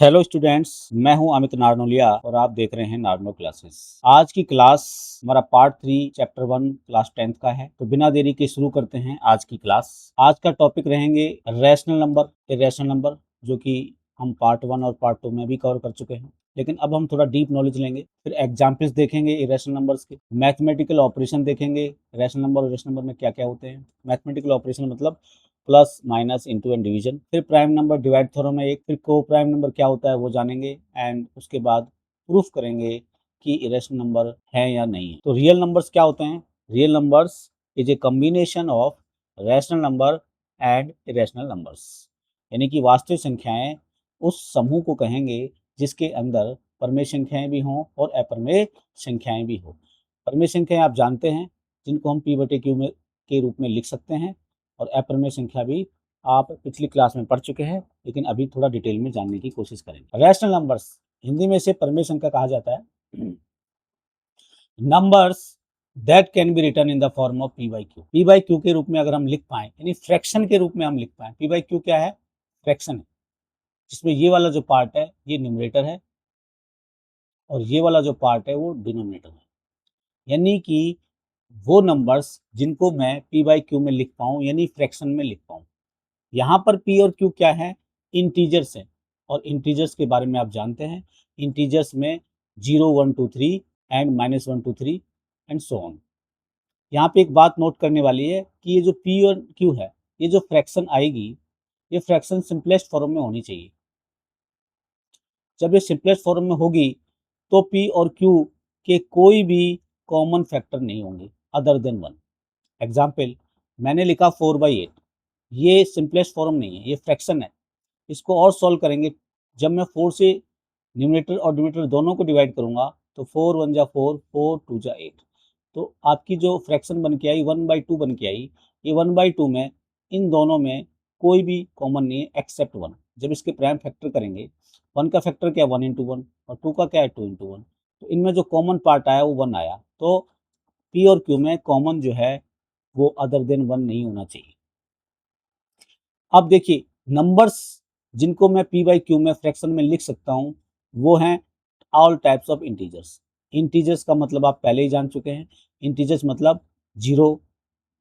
Hello students, मैं हूं अमित नारनोलिया और आप देख रहे हैं नारनो क्लासेस। आज की क्लास हमारा पार्ट 3 चैप्टर 1 क्लास 10th का है। तो बिना देरी के शुरू करते हैं आज की क्लास। आज का टॉपिक रहेंगे रैशनल नंबर, इरेशनल नंबर, जो कि हम पार्ट 1 और पार्ट 2 में भी कवर कर चुके हैं। लेकिन अब हम थोड़ा डीप नॉलेज लेंगे, फिर एग्जाम्पल्स देखेंगे इरेशनल नंबर्स के, मैथमेटिकल ऑपरेशन देखेंगे। रैशनल नंबर और इरेशनल नंबर में क्या क्या होते हैं। मैथमेटिकल ऑपरेशन मतलब plus minus into and division. फिर प्राइम नंबर डिवाइड थ्योरम है एक, फिर को प्राइम नंबर क्या होता है वो जानेंगे, एंड उसके बाद प्रूफ करेंगे कि इरेशनल नंबर है या नहीं है। तो रियल नंबर्स क्या होते हैं? Real numbers is a combination of rational number and irrational numbers, यानी कि वास्तविक संख्याएं उस समूह को कहेंगे जिसके अंदर परमेय संख्याएं भी हों और अपरमेय संख्याएं भी हों। परमेय संख्याएं आप जानते हैं, जिनको हम p/q में के रूप में लिख सकते हैं, और अपरमेय संख्या भी आप पिछली क्लास में पढ़ चुके हैं, लेकिन अभी थोड़ा डिटेल में जानने की कोशिश करेंगे। रैशनल नंबर्स हिंदी में इसे परमेय संख्या कहा जाता है। Numbers that can be return in the form of p/q। p/q के रूप में अगर हम लिख पाए, यानी फ्रैक्शन के रूप में हम लिख पाए। p/q क्या है? फ्रैक्शन है, जिसमें ये वाला जो पार्ट है ये न्यूमरेटर है और ये वाला जो पार्ट है वो डिनोमिनेटर है। यानी कि वो नंबर्स जिनको मैं p/q में लिख पाऊँ, यानी फ्रैक्शन में लिख पाऊँ। यहाँ पर p और q क्या है? इंटीजर्स है, और इंटीजर्स के बारे में आप जानते हैं। इंटीजर्स में 0 1 2 3 एंड -1 2 3 एंड सो ऑन। यहाँ पे एक बात नोट करने वाली है कि ये जो p और q है, ये जो फ्रैक्शन आएगी, ये फ्रैक्शन सिंपलेस्ट फॉर्म में होनी चाहिए। जब ये सिंपलेस्ट फॉर्म में होगी तो p और q के कोई भी कॉमन फैक्टर नहीं होंगे अदर देन 1। एग्जाम्पल, मैंने लिखा 4/8, ये सिंपलेस्ट फॉर्म नहीं है, ये फ्रैक्शन है। इसको और सॉल्व करेंगे। जब मैं 4 से न्यूमरेटर और डिनोमिनेटर दोनों को डिवाइड करूंगा तो 4 1 जा 4, 4 2 जा 8। तो आपकी जो फ्रैक्शन बन के आई 1/2 बन के आई। ये 1/2 में इन दोनों में कोई भी कॉमन नहीं है एक्सेप्ट 1। जब इसके प्राइम फैक्टर करेंगे, 1 का फैक्टर क्या है? 1 × 1, और 2 का क्या है? 2 × 1। तो इनमें जो कॉमन पार्ट आया वो 1 आया। तो p और q में कॉमन जो है वो अदर देन 1 नहीं होना चाहिए। अब देखिए, नंबर्स जिनको मैं p/q में फ्रैक्शन में लिख सकता हूँ वो हैं all types of integers. Integers का मतलब आप पहले ही जान चुके हैं। इंटीजर्स मतलब 0,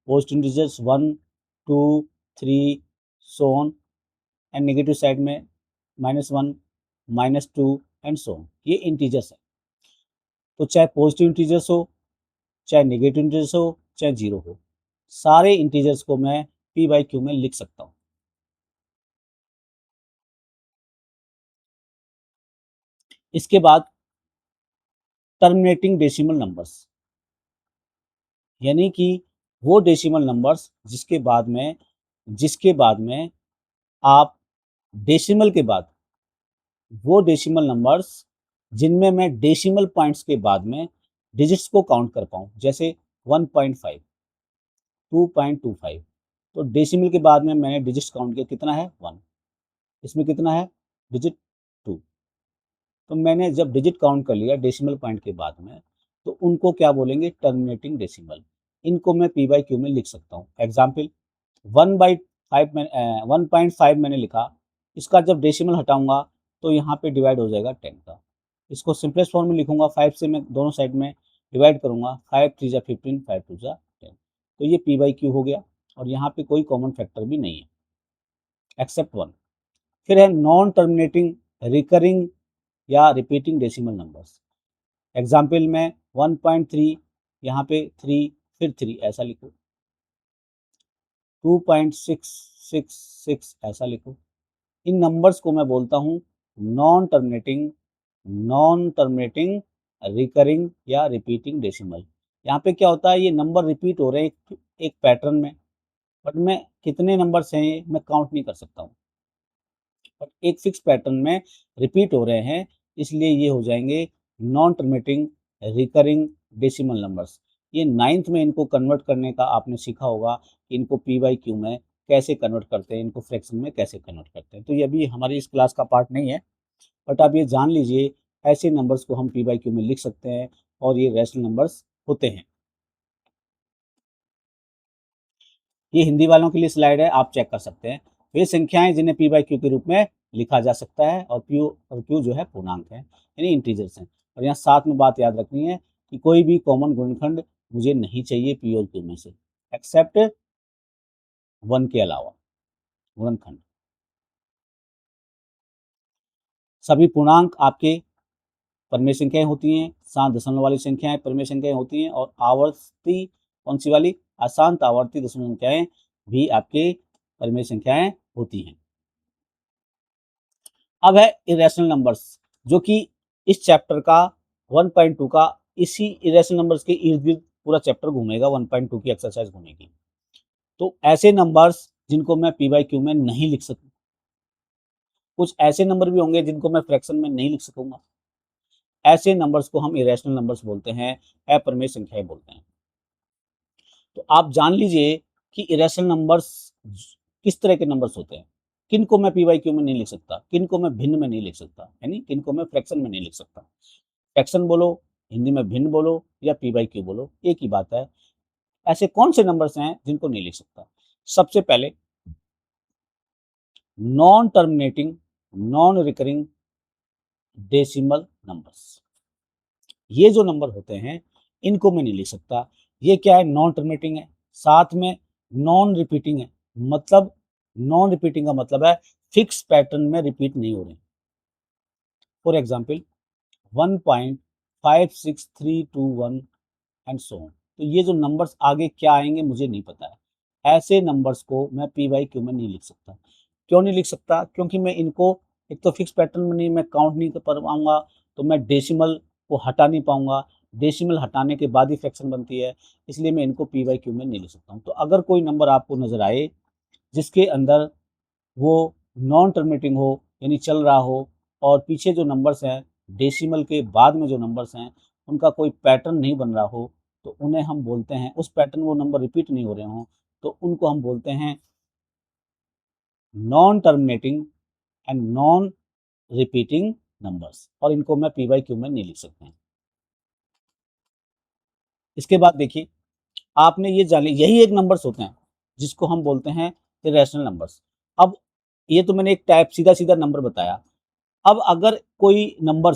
post integers 1 2 3 so on, and negative side में -1 -2 एंड सो ऑन। ये इंटीजर्स है। तो चाहे पॉजिटिव इंटीजर्स हो, चाहे नेगेटिव इंटीजर्स हो, चाहे 0 हो, सारे इंटीजर्स को मैं p/q में लिख सकता हूँ। इसके बाद टर्मिनेटिंग डेसिमल नंबर्स, यानी कि वो डेसिमल नंबर्स जिसके बाद में आप डेसिमल के बाद, वो डेसिमल नंबर्स जिनमें मैं डेसिमल पॉइंट्स के बाद में डिजिट्स को काउंट कर पाऊँ, जैसे 1.5, 2.25। तो डेसिमल के बाद में मैंने डिजिट्स काउंट किया, कितना है? 1। इसमें कितना है? डिजिट 2। तो मैंने जब डिजिट काउंट कर लिया डेसिमल पॉइंट के बाद में, तो उनको क्या बोलेंगे? Terminating decimal. इनको मैं p/q में लिख सकता हूँ। एग्जाम्पल, 1/5 मैंने लिखा, इसका जब डेसिमल हटाऊंगा तो यहाँ पे डिवाइड हो जाएगा 10 का। इसको सिंपलेस्ट फॉर्म में लिखूंगा, 5 से मैं दोनों साइड में डिवाइड करूंगा, 5 3 जा 15, 5 2 जा 10। तो ये p/q हो गया, और यहाँ पे कोई कॉमन फैक्टर भी नहीं है एक्सेप्ट 1। फिर है नॉन टर्मिनेटिंग रिकरिंग या रिपीटिंग डेसिमल नंबर्स। एग्जाम्पल में 1.3, यहाँ पे 3, फिर 3 ऐसा लिखो, 2.666 ऐसा लिखो। इन नंबर्स को मैं बोलता हूँ नॉन टर्मिनेटिंग रिकरिंग या रिपीटिंग डेसिमल। यहाँ पे क्या होता है? ये नंबर रिपीट हो रहे हैं एक पैटर्न में, बट मैं कितने नंबर्स हैं मैं काउंट नहीं कर सकता हूँ, बट एक फिक्स पैटर्न में रिपीट हो रहे हैं, इसलिए ये हो जाएंगे non terminating recurring decimal numbers. ये 9th में इनको कन्वर्ट करने का आपने सीखा होगा कि इनको p/q में कैसे कन्वर्ट करते हैं, इनको फ्रैक्शन में कैसे कन्वर्ट करते हैं। तो ये भी हमारी इस क्लास का पार्ट नहीं है, बट आप ये जान लीजिए ऐसे नंबर्स को हम p/q में लिख सकते हैं, और ये रैशनल नंबर्स होते हैं। ये हिंदी वालों के लिए स्लाइड है, आप चेक कर सकते हैं। वे संख्याएं जिन्हें p/q के रूप में लिखा जा सकता है और क्यू जो है पूर्णांक है, यानी इंटीजर्स हैं। और यहाँ साथ में बात याद रखनी है कि कोई भी कॉमन गुणनखंड मुझे नहीं चाहिए पी और क्यू में से, एक्सेप्ट 1 के अलावा गुणनखंड। सभी पूर्णांक आपके परिमेय संख्याएं होती हैं, सात दशमलव वाली संख्याएं परिमेय संख्याएं होती हैं, और आवर्ती कौन सी वाली, अशांत आवर्ती दशमलव संख्याएं भी आपके परिमेय संख्याएं होती हैं। अब है इरेशनल नंबर्स, जो कि इस चैप्टर का 1.2 का इसी इरेशनल नंबर्स के इर्द गिर्द पूरा चैप्टर घूमेगा, 1.2 की एक्सरसाइज घूमेगी। तो ऐसे नंबर्स जिनको मैं पी बाई क्यू में नहीं लिख सकूं, कुछ ऐसे नंबर भी होंगे जिनको मैं फ्रैक्शन में नहीं लिख सकूंगा, ऐसे नंबर्स को हम इरेशनल नंबर्स बोलते हैं, अपरिमेय संख्याएं बोलते हैं। तो आप जान लीजिए कि इरेशनल नंबर्स किस तरह के नंबर्स होते हैं, किन को मैं पी बाई क्यू में नहीं लिख सकता, किन को मैं भिन्न में नहीं लिख सकता, यानी किन को मैं फ्रैक्शन में नहीं लिख सकता। फ्रैक्शन बोलो, हिंदी में भिन्न बोलो या पी बाई क्यू बोलो, एक ही बात है। ऐसे कौन से नंबर्स हैं जिनको नहीं लिख सकता? सबसे पहले non terminating, non recurring decimal numbers. ये जो नंबर होते हैं इनको मैं नहीं लिख सकता। ये क्या है? नॉन टर्मिनेटिंग है, साथ में नॉन रिपीटिंग है। मतलब नॉन रिपीटिंग का मतलब है फिक्स पैटर्न में रिपीट नहीं हो रहे। For example 1.56321 and so on. तो ये जो नंबर्स आगे क्या आएंगे मुझे नहीं पता है, ऐसे नंबर्स को मैं पी बाई क्यू में नहीं लिख सकता। क्यों नहीं लिख सकता? क्योंकि मैं इनको एक तो फिक्स पैटर्न में नहीं मैं काउंट नहीं कर पाऊंगा, तो मैं डेसिमल को हटा नहीं पाऊंगा, डेसिमल हटाने के बाद ही फ्रैक्शन बनती है, इसलिए मैं इनको पी बाई क्यू में नहीं लिख सकता हूँ। तो अगर कोई नंबर आपको नजर आए जिसके अंदर वो नॉन टर्मिनेटिंग हो, यानी चल रहा हो, और पीछे जो नंबर्स हैं डेसिमल के बाद में जो नंबर्स हैं उनका कोई पैटर्न नहीं बन रहा हो, तो उन्हें हम बोलते हैं, उस पैटर्न वो नंबर रिपीट नहीं हो रहे हों, तो उनको हम बोलते हैं non terminating and non repeating numbers, और इनको मैं पी बाई क्यू में नहीं लिख सकते हैं। इसके बाद देखिए, आपने ये जान लिया यही एक नंबर्स होते हैं जिसको हम बोलते हैं इरेशनल नंबर्स। अब ये तो मैंने एक टाइप सीधा सीधा नंबर बताया। अब अगर कोई नंबर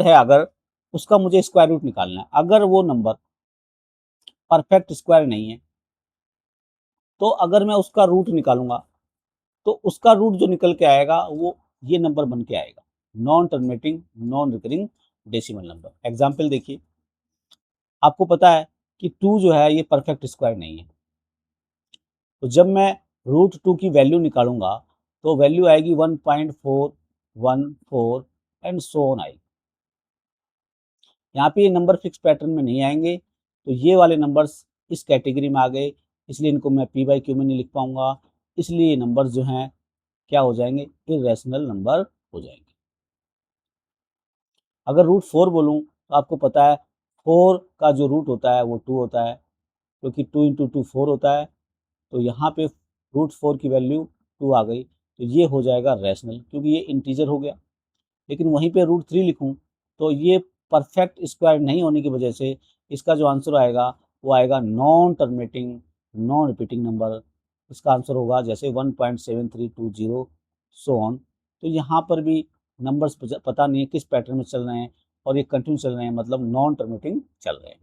है, अगर उसका मुझे स्क्वायर रूट निकालना है, अगर वो नंबर परफेक्ट स्क्वायर नहीं है, तो अगर मैं उसका रूट निकालूंगा तो उसका रूट जो निकल के आएगा वो ये नंबर बन के आएगा, non terminating non recurring decimal number. Example देखिए, आपको पता है कि 2 जो है ये परफेक्ट स्क्वायर नहीं है, तो जब मैं √2 की वैल्यू निकालूंगा तो वैल्यू आएगी 1.414 एंड सो ऑन आएगी। यहाँ पे ये नंबर फिक्स पैटर्न में नहीं आएंगे, तो ये वाले नंबर्स इस कैटेगरी में आ गए, इसलिए इनको मैं पी बाई क्यू में नहीं लिख पाऊंगा, इसलिए ये नंबर्स जो हैं क्या हो जाएंगे? इरेशनल नंबर हो जाएंगे। अगर √4 बोलूँ तो आपको पता है 4 का जो रूट होता है वो 2 होता है, क्योंकि 2 इंटू 2 4 होता है, तो यहाँ पे √4 की वैल्यू 2 आ गई, तो ये हो जाएगा रैशनल, क्योंकि ये इंटीजर हो गया। लेकिन वहीं पे √3 लिखूँ तो ये परफेक्ट स्क्वायर नहीं होने की वजह से इसका जो आंसर आएगा वो आएगा non terminating non repeating number. इसका आंसर होगा जैसे 1.7320 सो ऑन। तो यहाँ पर भी नंबर्स पता नहीं है किस पैटर्न में चल रहे हैं, और ये कंटिन्यू चल रहे हैं, मतलब नॉन टर्मिनेटिंग चल रहे हैं।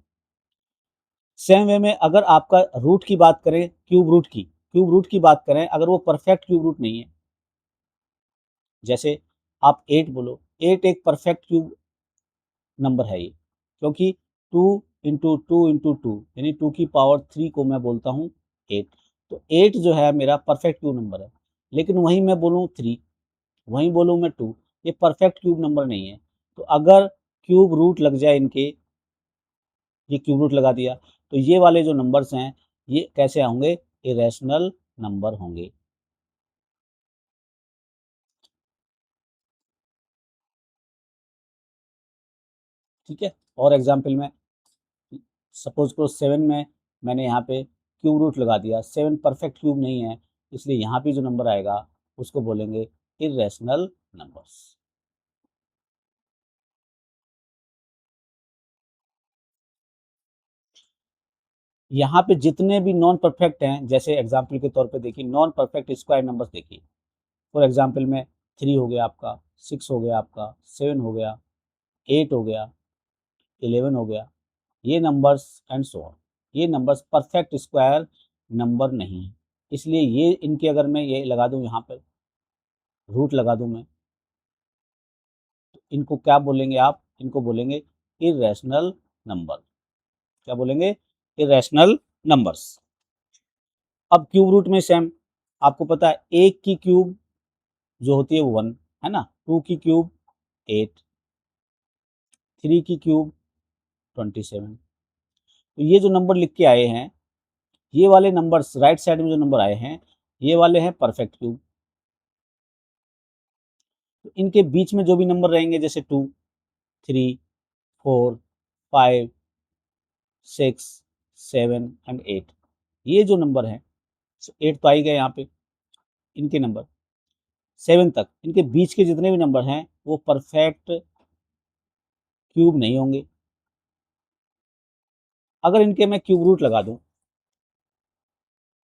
सेम वे में अगर आपका रूट की बात करें, क्यूब रूट की बात करें, अगर वो परफेक्ट क्यूब रूट नहीं है, जैसे आप 8 बोलो, 8 एक परफेक्ट क्यूब नंबर है ये, क्योंकि 2 इंटू टू इंटू टू यानी 2 की पावर 3 को मैं बोलता हूँ 8। तो 8 जो है मेरा परफेक्ट क्यूब नंबर है, लेकिन वहीं मैं बोलूँ 3, वहीं बोलूँ मैं 2, ये परफेक्ट क्यूब नंबर नहीं है। तो अगर क्यूब रूट लग जाए इनके, ये क्यूब रूट लगा दिया, तो ये वाले जो नंबर्स हैं ये कैसे होंगे? इरेशनल नंबर होंगे। ठीक है, और एग्जाम्पल में सपोज करो 7 में मैंने यहाँ पे क्यूब रूट लगा दिया, 7 परफेक्ट क्यूब नहीं है, इसलिए यहाँ पे जो नंबर आएगा उसको बोलेंगे इरेशनल नंबर्स। यहाँ पे जितने भी नॉन परफेक्ट हैं, जैसे एग्जाम्पल के तौर पे देखिए, नॉन परफेक्ट स्क्वायर नंबर्स देखिए, फॉर एग्जाम्पल में 3 हो गया आपका, 6 हो गया आपका, 7 हो गया, 8 हो गया, 11 हो गया, ये नंबर्स एंड सो ऑन। ये नंबर्स परफेक्ट स्क्वायर नंबर नहीं है, इसलिए ये इनके अगर मैं ये लगा दूं यहाँ पर रूट लगा दूं मैं, तो इनको क्या बोलेंगे आप, इनको बोलेंगे इरेशनल नंबर। क्या बोलेंगे? Irrational numbers. अब क्यूब रूट में सेम, आपको पता है एक की क्यूब जो होती है वो 1 है ना, 2 की क्यूब 8, 3 की क्यूब 27। तो ये जो नंबर लिख के आए हैं, ये वाले नंबर्स राइट साइड में जो नंबर आए हैं, ये वाले हैं परफेक्ट क्यूब। तो इनके बीच में जो भी नंबर रहेंगे जैसे 2, 3, 4, 5, 6, 7 एंड 8, ये जो नंबर है 8 तो आ ही गए यहाँ पे, इनके नंबर 7 तक, इनके बीच के जितने भी नंबर हैं वो परफेक्ट क्यूब नहीं होंगे। अगर इनके मैं क्यूब रूट लगा दूं,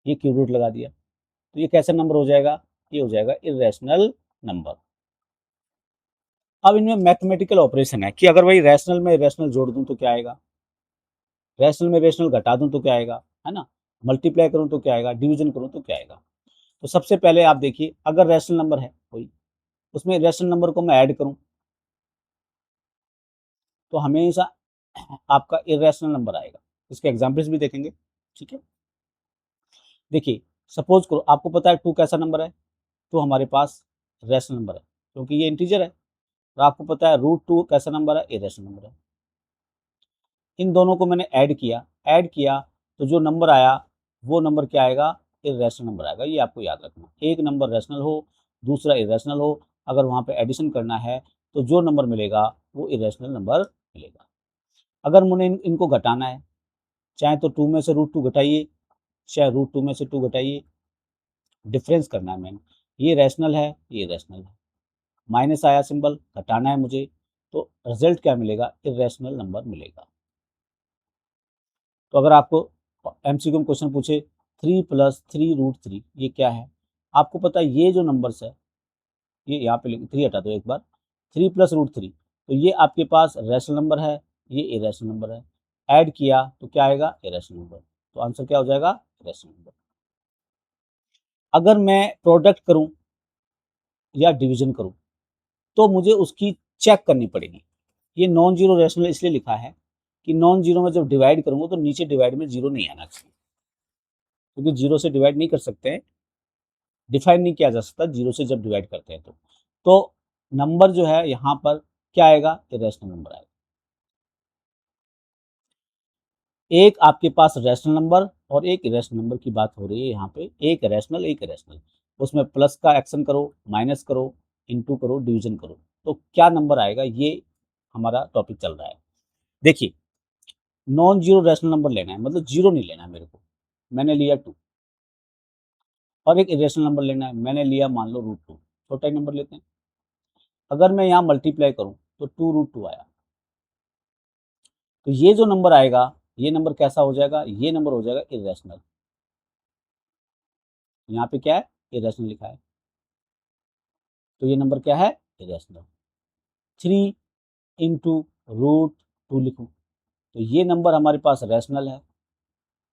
ये क्यूब रूट लगा दिया, तो ये कैसा नंबर हो जाएगा? ये हो जाएगा इरेशनल नंबर। अब इनमें मैथमेटिकल ऑपरेशन है कि अगर भाई रैशनल में इरेशनल जोड़ दूं तो क्या आएगा, रैशनल में रेशनल घटा दूं तो क्या आएगा, है ना, मल्टीप्लाई करूं तो क्या आएगा, डिवीजन करूं तो क्या आएगा। तो सबसे पहले आप देखिए, अगर रैशनल नंबर है कोई, उसमें रैशनल नंबर को मैं ऐड करूं तो हमेशा आपका इरेशनल नंबर आएगा। इसके एग्जाम्पल्स भी देखेंगे, ठीक है। देखिए, सपोज करो आपको पता है 2 कैसा नंबर है, तो हमारे पास रैशनल नंबर है क्योंकि ये इंटीजर है। और आपको पता है √2 कैसा नंबर है, इरेशनल नंबर है। इन दोनों को मैंने ऐड किया तो जो नंबर आया वो नंबर क्या आएगा, इरेशनल नंबर आएगा। ये आपको याद रखना, एक नंबर रैशनल हो दूसरा इरेशनल हो, अगर वहाँ पे एडिशन करना है तो जो नंबर मिलेगा वो इरेशनल नंबर मिलेगा। अगर मुझे इनको घटाना है, चाहे तो 2 में से √2 घटाइए, चाहे √2 में से 2 घटाइए, डिफरेंस करना है मैंने, ये रैशनल है ये इरेशनल है, माइनस आया सिंबल, घटाना है मुझे, तो रिजल्ट क्या मिलेगा, इरेशनल नंबर मिलेगा। तो अगर आपको एमसीक्यू में क्वेश्चन पूछे 3 + 3√3 ये क्या है, आपको पता है ये जो नंबर्स है, ये यहाँ पे 3 हटा दो एक बार, 3 + √3, तो ये आपके पास रैशनल नंबर है, ये इरेशनल नंबर है। ऐड किया तो क्या आएगा, इरेशनल नंबर। तो आंसर क्या हो जाएगा, इरेशनल नंबर। अगर मैं प्रोडक्ट करूं या डिवीजन करूं तो मुझे उसकी चेक करनी पड़ेगी। ये नॉन जीरो रैशनल इसलिए लिखा है कि नॉन जीरो में जब डिवाइड करूंगा तो नीचे डिवाइड में जीरो नहीं आना चाहिए, क्योंकि जीरो से डिवाइड नहीं कर सकते हैं, डिफाइन नहीं किया जा सकता जीरो से जब डिवाइड करते हैं तो नंबर जो है यहाँ पर क्या आएगा, इरेशनल नंबर आएगा। एक आपके पास रैशनल नंबर और एक इरेशनल नंबर की बात हो रही है यहाँ पे, एक रैशनल एक इरेशनल, उसमें प्लस का एक्शन करो, माइनस करो, इंटू करो, डिवीजन करो, तो क्या नंबर आएगा, ये हमारा टॉपिक चल रहा है। देखिए, नॉन जीरो रैशनल नंबर लेना है, मतलब जीरो नहीं लेना है मेरे को, मैंने लिया 2, और एक इरेशनल नंबर लेना है, मैंने लिया मान लो √2, छोटा ही नंबर लेते हैं। अगर मैं यहाँ मल्टीप्लाई करूँ तो 2√2 आया, तो ये जो नंबर आएगा ये नंबर कैसा हो जाएगा, ये नंबर हो जाएगा इरेशनल। यहाँ पे क्या है, इरेशनल लिखा है, तो ये नंबर क्या है, इरेशनल। 3 × √2 लिखूँ तो ये नंबर हमारे पास रैशनल है,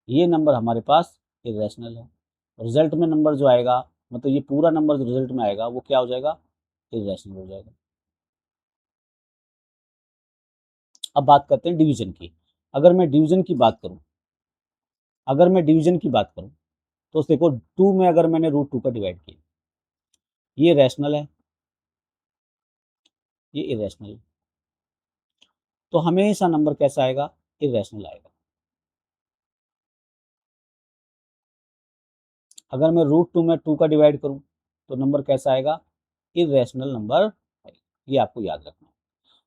ये नंबर हमारे पास इरेशनल है। रिजल्ट में नंबर जो आएगा, मतलब ये पूरा नंबर जो रिजल्ट में आएगा वो क्या हो जाएगा, इरेशनल हो जाएगा। अब बात करते हैं डिवीजन की। अगर मैं डिवीजन की बात करूं, अगर मैं डिवीजन की बात करूं तो देखो 2 में अगर मैंने √2 का डिवाइड किया, ये रैशनल है ये इरेशनल है, तो हमेशा नंबर कैसा आएगा, इरेशनल आएगा। अगर मैं √2 में 2 का डिवाइड करूं तो नंबर कैसा आएगा, इरेशनल नंबर आएगा। ये आपको याद रखना है।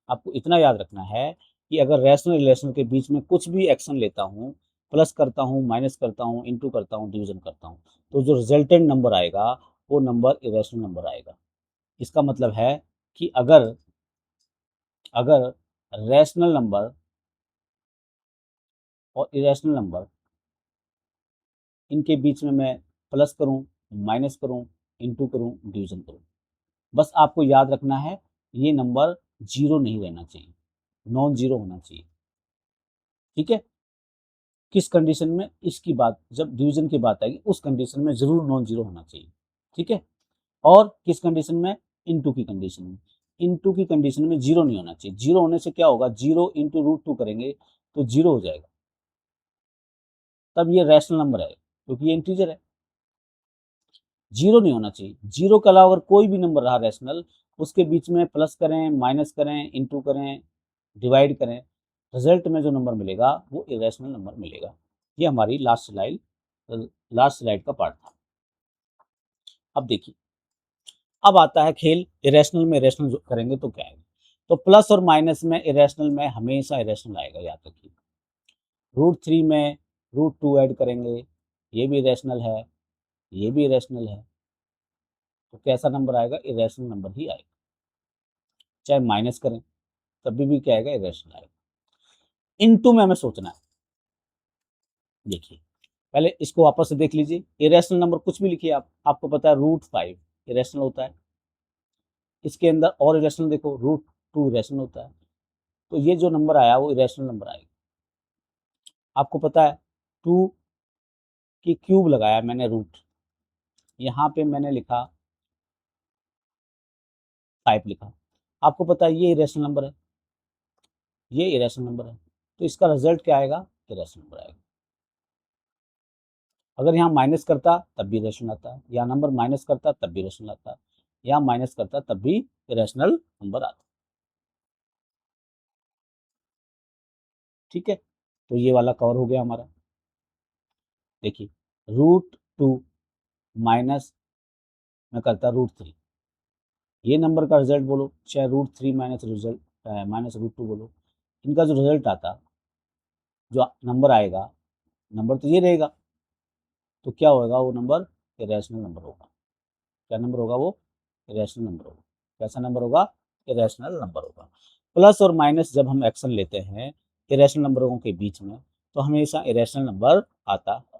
आपको इतना याद रखना है कि अगर रैशनल रिलेशन के बीच में कुछ भी एक्शन लेता हूँ, प्लस करता हूँ, माइनस करता हूँ, इंटू करता हूँ, डिवीजन करता हूँ, तो जो रिजल्टेंट नंबर आएगा वो नंबर इरेशनल नंबर आएगा। इसका मतलब है कि अगर अगर रैशनल नंबर और इरेशनल नंबर इनके बीच में मैं प्लस करूं, माइनस करूं, इंटू करूँ, डिवीजन करूँ। बस आपको याद रखना है ये नंबर जीरो नहीं रहना चाहिए, नॉन जीरो होना चाहिए। ठीक है, किस कंडीशन में, इसकी बात जब डिवीजन की बात आएगी उस कंडीशन में जरूर नॉन जीरो होना चाहिए। ठीक है, और किस कंडीशन में, इनटू की कंडीशन में। इनटू की कंडीशन में जीरो नहीं होना चाहिए। जीरो होने से क्या होगा, जीरो इंटू रूट टू करेंगे तो जीरो हो जाएगा, तब ये रैशनल नंबर है क्योंकि ये इंटीजर है। जीरो नहीं होना चाहिए। जीरो के अलावा अगर कोई भी नंबर रहा रैशनल, उसके बीच में प्लस करें, माइनस करें, इंटू करें, डिवाइड करें, रिजल्ट में जो नंबर मिलेगा वो इरेशनल नंबर मिलेगा। ये हमारी लास्ट स्लाइड का पार्ट था। अब देखिए, अब आता है खेल, इरेशनल में इरेशनल करेंगे तो क्या आएगा। तो प्लस और माइनस में इरेशनल में हमेशा इरेशनल आएगा, याद रखिए। √3 में √2 ऐड करेंगे, ये भी इरेशनल है, ये भी इरेशनल है, तो कैसा नंबर आएगा, इरेशनल नंबर ही आएगा। चाहे माइनस करें तभी भी क्या आएगा, इरेशनल आएगा। इनटू में हमें सोचना है। देखिए, पहले इसको वापस से देख लीजिए। इरेशनल नंबर कुछ भी लिखिए आप, आपको पता है √5 इरेशनल होता है। इसके अंदर और इरेशनल देखो, √2 इरेशनल होता है। तो ये जो नंबर आया वो इरेशनल नंबर आएगा। आपको पता है 2 की क्यूब लगाया मैंने रूट, यहाँ पे मैंने लिखा 5 लिखा। आपको पता है ये इरेशनल नंबर है, ये इरेशनल नंबर है, तो इसका रिजल्ट क्या आएगा, इरेशनल नंबर आएगा। अगर यहाँ माइनस करता तब भी इरेशनल आता, यहाँ नंबर माइनस करता तब भी इरेशनल आता, यहाँ माइनस करता तब भी इरेशनल नंबर आता। ठीक है, तो ये वाला कवर हो गया हमारा। देखिए, √2 माइनस में करता √3, ये नंबर का रिजल्ट बोलो, चाहे √3 माइनस √2 बोलो, इनका जो रिजल्ट आता, जो नंबर आएगा, नंबर तो ये रहेगा, तो क्या होगा, वो नंबर इरेशनल नंबर होगा। क्या नंबर होगा, वो इरेशनल नंबर होगा। कैसा नंबर होगा, इरेशनल नंबर होगा। प्लस और माइनस जब हम एक्शन लेते हैं इरेशनल नंबरों के बीच में, तो हमेशा इरेशनल नंबर आता है।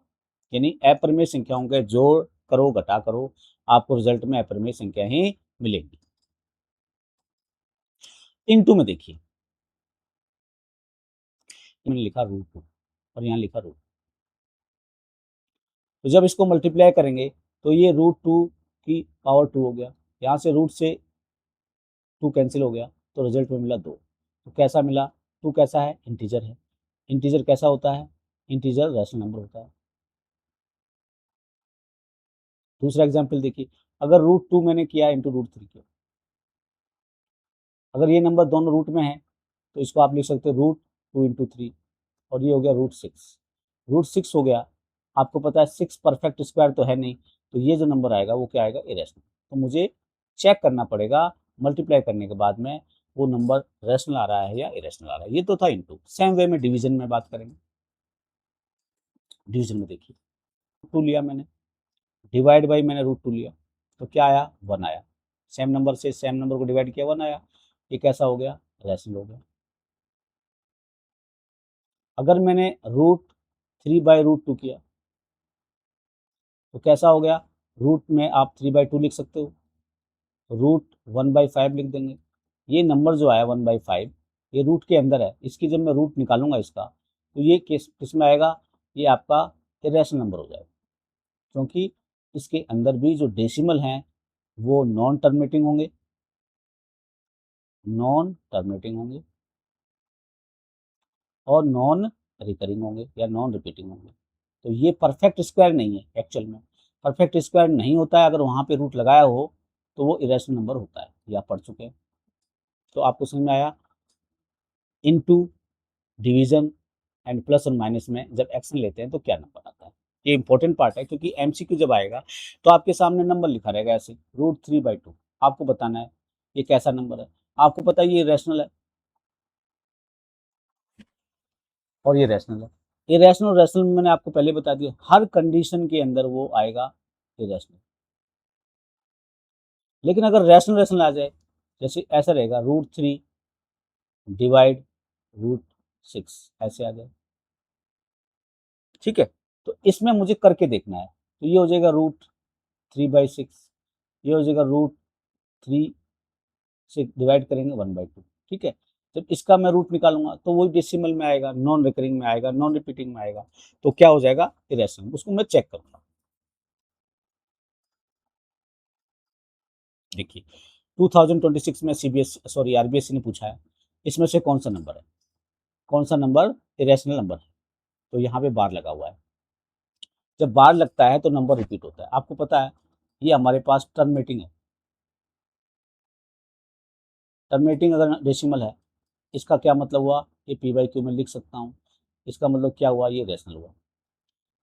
यानी अपरिमेय संख्याओं के जोड़ करो घटा करो, आपको रिजल्ट में अपरिमेय संख्या ही मिलेगी। इनटू में देखिए, मैंने लिखा √2 और यहाँ लिखा √2, तो जब इसको मल्टीप्लाई करेंगे तो ये √2 की पावर 2 हो गया, यहाँ से रूट से 2 कैंसिल हो गया, तो रिजल्ट में मिला 2। तो कैसा मिला, 2 कैसा है, इंटीजर है। इंटीजर कैसा होता है, इंटीजर रैशनल नंबर होता है। दूसरा एग्जाम्पल देखिए, अगर √2 मैंने किया इंटू √3 किया, अगर ये नंबर दोनों रूट में है तो इसको आप लिख सकते हो √2 इंटू 3, और ये हो गया √6। √6 हो गया, आपको पता है 6 परफेक्ट स्क्वायर तो है नहीं, तो ये जो नंबर आएगा वो क्या आएगा, इरेशनल। तो मुझे चेक करना पड़ेगा मल्टीप्लाई करने के बाद में वो नंबर रैशनल आ रहा है या इरेशनल आ रहा है। ये तो था इनटू। सेम वे में डिवीजन में बात करेंगे। डिवीजन में देखिए, 2 लिया मैंने, डिवाइड बाई मैंने √2 लिया, तो क्या आया, 1 आया। सेम नंबर से सेम नंबर को डिवाइड किया, 1 आया। ये कैसा हो गया, रैशनल हो गया। अगर मैंने √3/√2 किया तो कैसा हो गया, रूट में आप 3/2 लिख सकते हो, √1/5 लिख देंगे। ये नंबर जो आया 1/5, ये रूट के अंदर है, इसकी जब मैं रूट निकालूंगा इसका, तो ये किस में आएगा, ये आपका इरेशनल नंबर हो जाएगा, क्योंकि इसके अंदर भी जो डेसिमल हैं वो नॉन टर्मिनेटिंग होंगे, और नॉन रिकरिंग होंगे या नॉन रिपीटिंग होंगे। तो ये परफेक्ट स्क्वायर नहीं है एक्चुअल में। परफेक्ट स्क्वायर नहीं होता है, अगर वहाँ पे रूट लगाया हो तो वो इरेशनल नंबर होता है, ये आप पढ़ चुके हैं। तो आपको समझ में आया, इनटू, डिवीजन एंड प्लस और माइनस में जब एक्शन लेते हैं तो क्या नंबर आता है। ये इंपॉर्टेंट पार्ट है, क्योंकि एमसीक्यू जब आएगा तो आपके सामने नंबर लिखा रहेगा ऐसे, √3/2, आपको बताना है ये कैसा नंबर है। आपको पता है ये रैशनल है और ये रैशनल है। इरेशनल रैशनल में मैंने आपको पहले बता दिया, हर कंडीशन के अंदर वो आएगा इरेशनल। लेकिन अगर रैशनल रैशनल आ जाए, जैसे ऐसा रहेगा √3 डिवाइड √6, ऐसे आ जाए, ठीक है। तो इसमें मुझे करके देखना है, तो ये हो जाएगा √3/6 ये हो जाएगा √3 से डिवाइड करेंगे 1/2, ठीक है। जब इसका मैं रूट निकालूंगा तो वही डेसिमल में आएगा, नॉन रिकरिंग में आएगा, नॉन रिपीटिंग में आएगा, तो क्या हो जाएगा, इरेशनल। उसको मैं चेक करूंगा। देखिए 2026 में आरबीएससी ने पूछा है, इसमें से कौन सा नंबर है, कौन सा नंबर इरेशनल नंबर है, तो यहाँ पे बार लगा हुआ है। जब बार लगता है तो नंबर रिपीट होता है। आपको पता है ये हमारे पास टर्मिनेटिंग है, टर्मिनेटिंग अगर डेसिमल है, इसका क्या मतलब हुआ, ये p/q में लिख सकता हूँ, इसका मतलब क्या हुआ, ये रेशनल हुआ।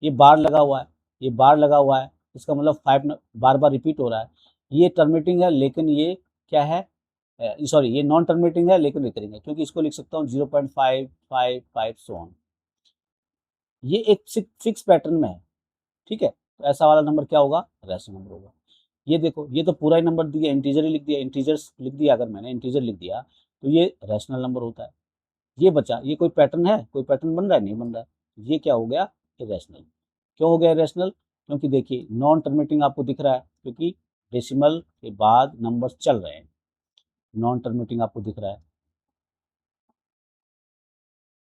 ये बार लगा हुआ है, ये बार लगा हुआ है, इसका मतलब 5 बार बार रिपीट हो रहा है। ये टर्मिनेटिंग है लेकिन ये क्या है, सॉरी ये नॉन टर्मिनेटिंग है लेकिन रिकरिंग है, क्योंकि इसको लिख सकता हूँ 0.555 सो ऑन। ये एक फिक्स पैटर्न में है, ठीक है। तो ऐसा वाला नंबर क्या होगा, रेशनल नंबर होगा। ये देखो, ये तो पूरा ही नंबर दिया, इंटीजर ही लिख दिया, इंटीजर्स लिख दिया, अगर मैंने इंटीजर लिख दिया तो ये रेशनल नंबर होता है। ये बचा, ये कोई पैटर्न है, कोई पैटर्न बन रहा है, नहीं बन रहा है, ये क्या हो गया, इरेशनल। क्यों हो गया इरेशनल, क्योंकि देखिए नॉन टर्मिनेटिंग आपको दिख रहा है, क्योंकि डेसिमल के बाद नंबर चल रहे हैं, नॉन टर्मिनेटिंग आपको दिख रहा है।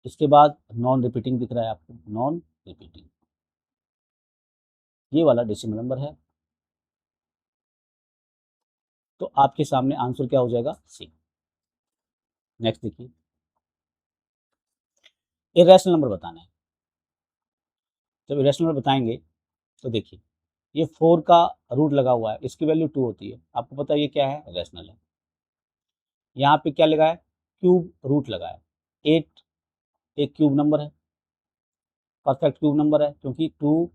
इसके बाद नॉन रिपीटिंग दिख रहा है आपको, नॉन रिपीटिंग, ये वाला डेसिमल नंबर है। तो आपके सामने आंसर क्या हो जाएगा, सी। नेक्स्ट देखिए, इरेशनल नंबर बताना है। जब इरेशनल नंबर बताएंगे तो देखिए ये 4 का रूट लगा हुआ है, इसकी वैल्यू 2 होती है, आपको पता है ये क्या है, रेशनल है। यहाँ पे क्या लगा है, क्यूब रूट लगा है, 8 एक क्यूब नंबर है, परफेक्ट क्यूब नंबर है, क्योंकि 2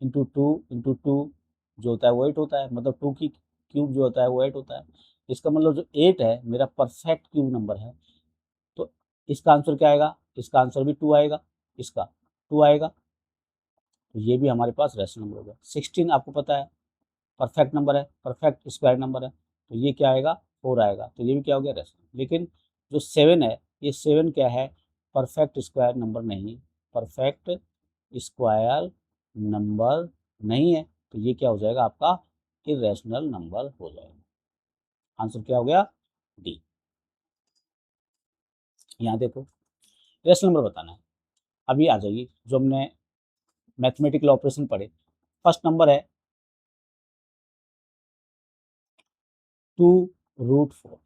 × 2 × 2 जो होता है वो 8 होता है, मतलब 2 की क्यूब जो होता है वो 8 होता है। इसका मतलब जो 8 है मेरा परफेक्ट क्यूब नंबर है। तो इसका आंसर क्या आएगा, इसका आंसर भी 2 आएगा, इसका 2 आएगा, तो ये भी हमारे पास रेशनल नंबर हो गया। 16 आपको पता है परफेक्ट नंबर है, परफेक्ट स्क्वायर नंबर है, तो ये क्या आएगा, 4 आएगा, तो ये भी क्या हो गया, रेशनल। लेकिन जो 7 है, ये 7 क्या है, परफेक्ट स्क्वायर नंबर नहीं, परफेक्ट स्क्वायर नंबर नहीं है, तो ये क्या हो जाएगा आपका, इरेशनल नंबर हो जाएगा। आंसर क्या हो गया, डी। यहाँ देखो रेशनल नंबर बताना है। अभी आ जाइए, जो हमने मैथमेटिकल ऑपरेशन पढ़े, फर्स्ट नंबर है 2√4।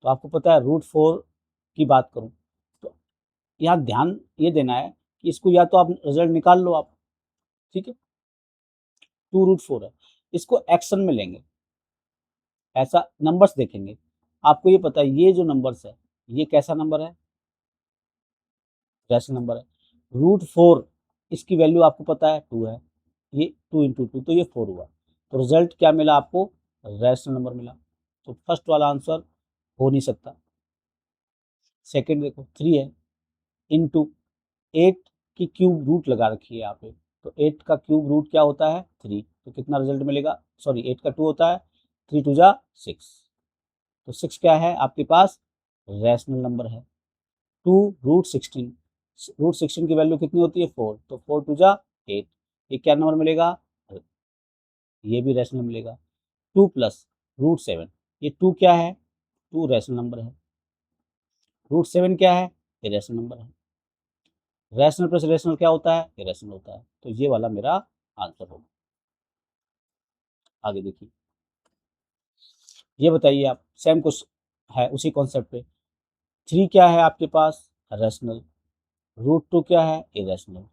तो आपको पता है √4 की बात करूं तो यहाँ ध्यान ये देना है कि इसको या तो आप रिजल्ट निकाल लो आप, ठीक है, 2√4 है, इसको एक्शन में लेंगे, ऐसा नंबर्स देखेंगे, आपको ये पता है ये जो नंबर्स है ये कैसा नंबर है, रैशनल नंबर है। √4 इसकी वैल्यू आपको पता है 2 है, ये 2 × 2 तो ये 4 हुआ, तो रिजल्ट क्या मिला आपको, रैशनल नंबर मिला। तो फर्स्ट वाला आंसर हो नहीं सकता। सेकंड देखो 3 है, इंटू 8 की क्यूब रूट लगा रखी है यहाँ पे, तो 8 का क्यूब रूट क्या होता है, 3, तो कितना रिजल्ट मिलेगा, सॉरी 8 का 2 होता है, 3 2 जा 6, तो 6 क्या है आपके पास, रैशनल नंबर है। 2√16, √16 की वैल्यू कितनी होती है, 4, तो 4 2 जा 8, ये क्या नंबर मिलेगा, ये भी रैशनल मिलेगा। 2 प्लस √7, ये 2 क्या है, 2 रैशनल नंबर है, √7 क्या है, ये रैशनल नंबर है। रैशनल प्लस रेशनल क्या होता है, इरेशनल होता है, तो ये वाला मेरा आंसर होगा। आगे देखिए, ये बताइए आप, सेम कुछ है उसी कॉन्सेप्ट पे, 3 क्या है आपके पास, रैशनल, √2 क्या है, irrational.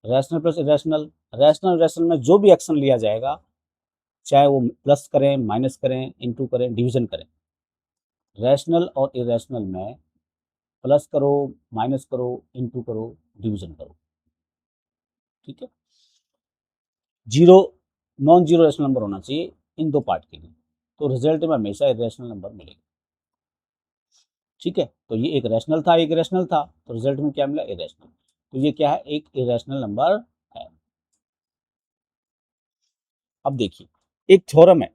Rational plus irrational, rational rational में जो भी एक्शन लिया जाएगा, चाहे वो प्लस करें, माइनस करें, इंटू करें, डिवीजन करें, रैशनल और इरेशनल में प्लस करो, माइनस करो, इंटू करो, डिवीजन करो, ठीक है। Zero, non zero rational number होना चाहिए इन दो पार्ट के लिए, तो रिजल्ट में हमेशा इरेशनल नंबर मिलेगा, ठीक है। तो ये एक रैशनल था, एक इरेशनल था, तो रिजल्ट में क्या मिला, इरेशनल, तो ये क्या है, एक इरेशनल नंबर है। अब देखिए एक थ्योरम है,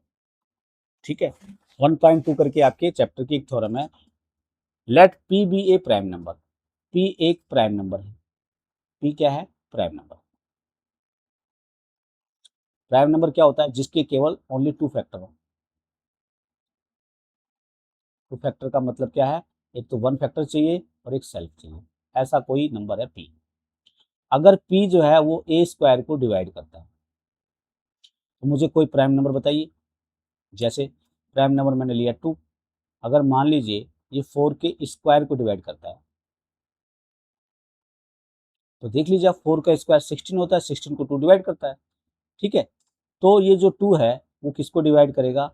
ठीक है, 1.2 करके आपके चैप्टर की एक थ्योरम है, लेट पी बी ए प्राइम नंबर, पी एक प्राइम नंबर है, पी क्या है, प्राइम नंबर। प्राइम नंबर क्या होता है, जिसके केवल ओनली 2 फैक्टर हो, टू फैक्टर का मतलब क्या है, एक तो वन फैक्टर चाहिए और एक सेल्फ चाहिए, ऐसा कोई नंबर है p। अगर p जो है वो a स्क्वायर को डिवाइड करता है तो मुझे कोई प्राइम नंबर बताइए। जैसे प्राइम नंबर मैंने लिया 2, अगर मान लीजिए ये 4 के स्क्वायर को डिवाइड करता है तो देख लीजिए आप 4 का स्क्वायर 16 होता है, 16 को 2 डिवाइड करता है। ठीक है, तो ये जो 2 है वो किसको डिवाइड करेगा,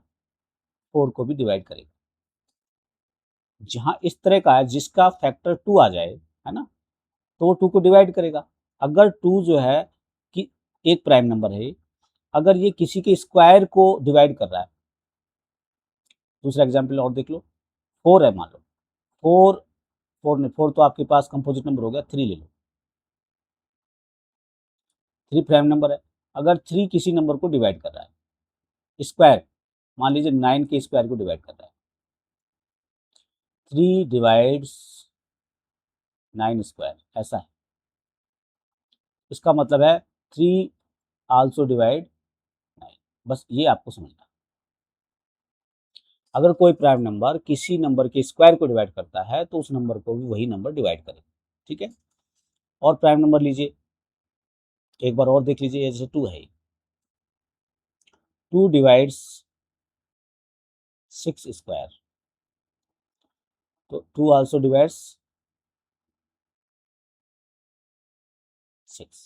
4 को भी डिवाइड करेगा। जहां इस तरह का है जिसका फैक्टर 2 आ जाए, है ना, तो वो 2 को डिवाइड करेगा। अगर 2 जो है कि एक प्राइम नंबर है, अगर ये किसी के स्क्वायर को डिवाइड कर रहा है, दूसरा एग्जाम्पल और देख लो, 4 है मान लो, 4 4 नहीं, 4 तो आपके पास कंपोजिट नंबर हो गया, 3 ले लो, 3 प्राइम नंबर है। अगर 3 किसी नंबर को डिवाइड कर रहा है स्क्वायर, मान लीजिए 9 के स्क्वायर को डिवाइड कर रहा है, 3 डिवाइड्स 9 स्क्वायर ऐसा है, इसका मतलब है 3 आल्सो डिवाइड 9। बस ये आपको समझना। अगर कोई प्राइम नंबर किसी नंबर के स्क्वायर को डिवाइड करता है तो उस नंबर को भी वही नंबर डिवाइड करेगा। ठीक है, और प्राइम नंबर लीजिए, एक बार और देख लीजिए, जैसे 2 है, 2 डिवाइड्स 6 स्क्वायर, तो 2 आल्सो डिवाइड्स 6।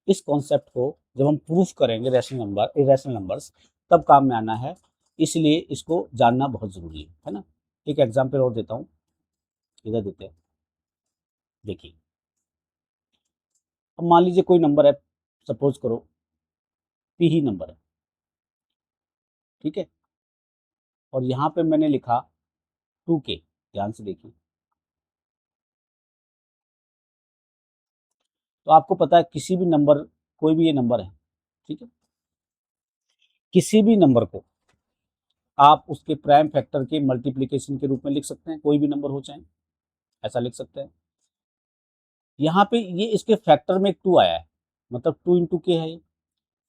इस कॉन्सेप्ट को जब हम प्रूफ करेंगे रैशनल नंबर इरेशनल नंबर्स, तब काम में आना है, इसलिए इसको जानना बहुत ज़रूरी है ना। एक एग्जाम्पल और देता हूँ, इधर देते हैं, देखिए। अब मान लीजिए कोई नंबर है, सपोज करो p ही नंबर है, ठीक है, और यहाँ पे मैंने लिखा 2k, ध्यान से देखिए। तो आपको पता है किसी भी नंबर, कोई भी ये नंबर है, ठीक है, किसी भी नंबर को आप उसके प्राइम फैक्टर के मल्टीप्लिकेशन के रूप में लिख सकते हैं, कोई भी नंबर हो चाहे, ऐसा लिख सकते हैं। यहाँ पे ये इसके फैक्टर में एक 2 आया है, मतलब 2 इंटू के है। ये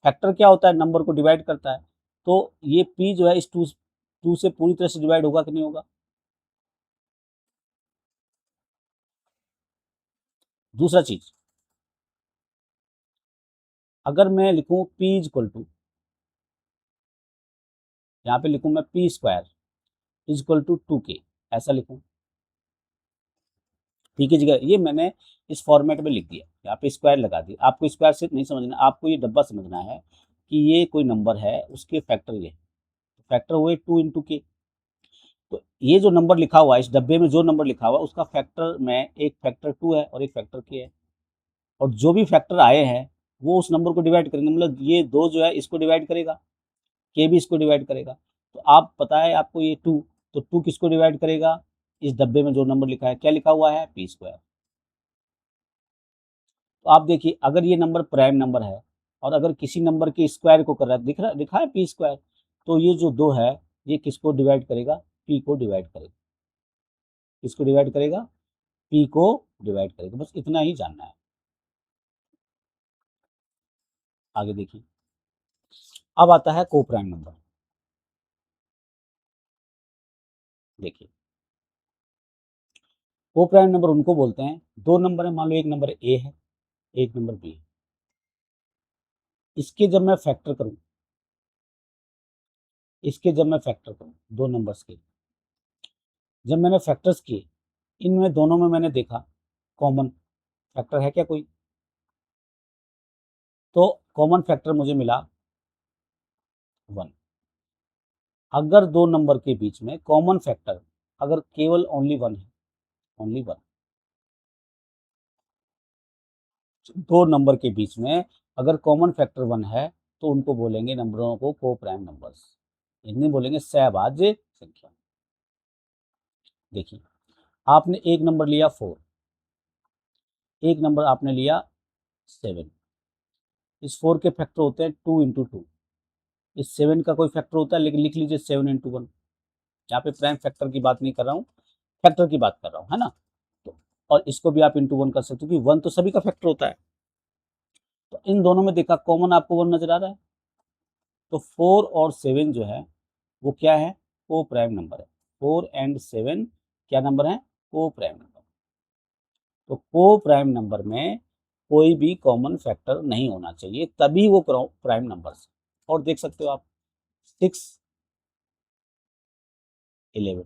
फैक्टर क्या होता है, नंबर को डिवाइड करता है, तो ये p जो है इस 2 से पूरी तरह से डिवाइड होगा कि नहीं होगा। दूसरा चीज, अगर मैं लिखूं p इज इक्वल टू, यहाँ पे लिखूं मैं p square is equal to 2k, ऐसा लिखूं, p की जगह ये मैंने इस फॉर्मेट में लिख दिया, यहाँ पे स्क्वायर लगा दिया। आपको स्क्वायर से नहीं समझना, आपको ये डब्बा समझना है कि ये कोई नंबर है, उसके फैक्टर ये फैक्टर हुए 2 इंटू के। तो ये जो नंबर लिखा हुआ है इस डब्बे में, जो नंबर लिखा हुआ है उसका फैक्टर में एक फैक्टर 2 है और एक फैक्टर के है, और जो भी फैक्टर आए हैं वो उस नंबर को डिवाइड करेंगे, मतलब ये 2 जो है इसको डिवाइड करेगा, के भी इसको डिवाइड करेगा। तो आप पता है आपको ये 2, तो 2 किसको डिवाइड करेगा, इस डब्बे में जो नंबर लिखा है, क्या लिखा हुआ है, p स्क्वायर। तो आप देखिए अगर ये नंबर प्राइम नंबर है और अगर किसी नंबर के स्क्वायर को कर रहा है, दिखा है p स्क्वायर, तो ये जो 2 है ये किसको डिवाइड करेगा, p को डिवाइड करेगा। किसको डिवाइड करेगा, p को डिवाइड करेगा। बस इतना ही जानना है। आगे देखिए, अब आता है को प्राइम नंबर। देखिए को प्राइम नंबर उनको बोलते हैं, दो नंबर है, मान लो एक नंबर ए है, एक नंबर बी है, इसके जब मैं फैक्टर करूं, इसके जब मैं फैक्टर करूं दो नंबर्स के, जब मैंने फैक्टर्स किए, इनमें दोनों में मैंने देखा कॉमन फैक्टर है क्या कोई, तो कॉमन फैक्टर मुझे मिला 1। अगर दो नंबर के बीच में कॉमन फैक्टर अगर केवल ओनली 1 है, ओनली 1, दो नंबर के बीच में अगर कॉमन फैक्टर 1 है तो उनको बोलेंगे नंबरों को को प्राइम नंबर्स, इन्हें बोलेंगे सहभाज्य संख्या। देखिए आपने एक नंबर लिया 4, एक नंबर आपने लिया 7, इस 4 के फैक्टर होते हैं 2 इंटू 2, इस 7 का कोई फैक्टर होता है, लेकिन लिख लीजिए 7 इंटू 1। यहाँ पे प्राइम फैक्टर की बात नहीं कर रहा हूँ, फैक्टर की बात कर रहा हूँ, है ना। तो और इसको भी आप इंटू 1 कर सकते हो क्योंकि 1 तो सभी का फैक्टर होता है। तो इन दोनों में देखा कॉमन आपको 1 नजर आ रहा है, तो 4 और 7 जो है वो क्या है, वो प्राइम नंबर है। 4 एंड 7 क्या नंबर है? को प्राइम नंबर। तो को प्राइम नंबर में कोई भी कॉमन फैक्टर नहीं होना चाहिए, तभी वो प्राइम नंबर है। और देख सकते हो आप 6 11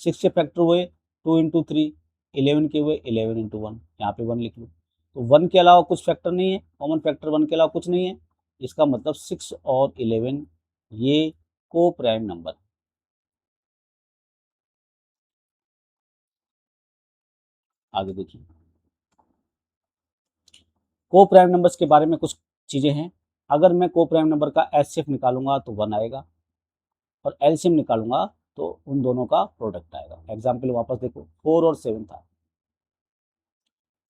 6 के फैक्टर हुए 2 इंटू 3, 11 के हुए 11 इंटू 1, यहाँ पे 1 लिख लो। तो 1 के अलावा कुछ फैक्टर नहीं है, कॉमन फैक्टर 1 के अलावा कुछ नहीं है, इसका मतलब 6 और 11 ये को प्राइम नंबर। आगे देखिए, को प्राइम नंबर्स के बारे में कुछ चीज़ें हैं। अगर मैं को प्राइम नंबर का एचसीएफ निकालूंगा तो 1 आएगा, और एलसीएम निकालूंगा तो उन दोनों का प्रोडक्ट आएगा। एग्जाम्पल वापस देखो, 4 और 7 था,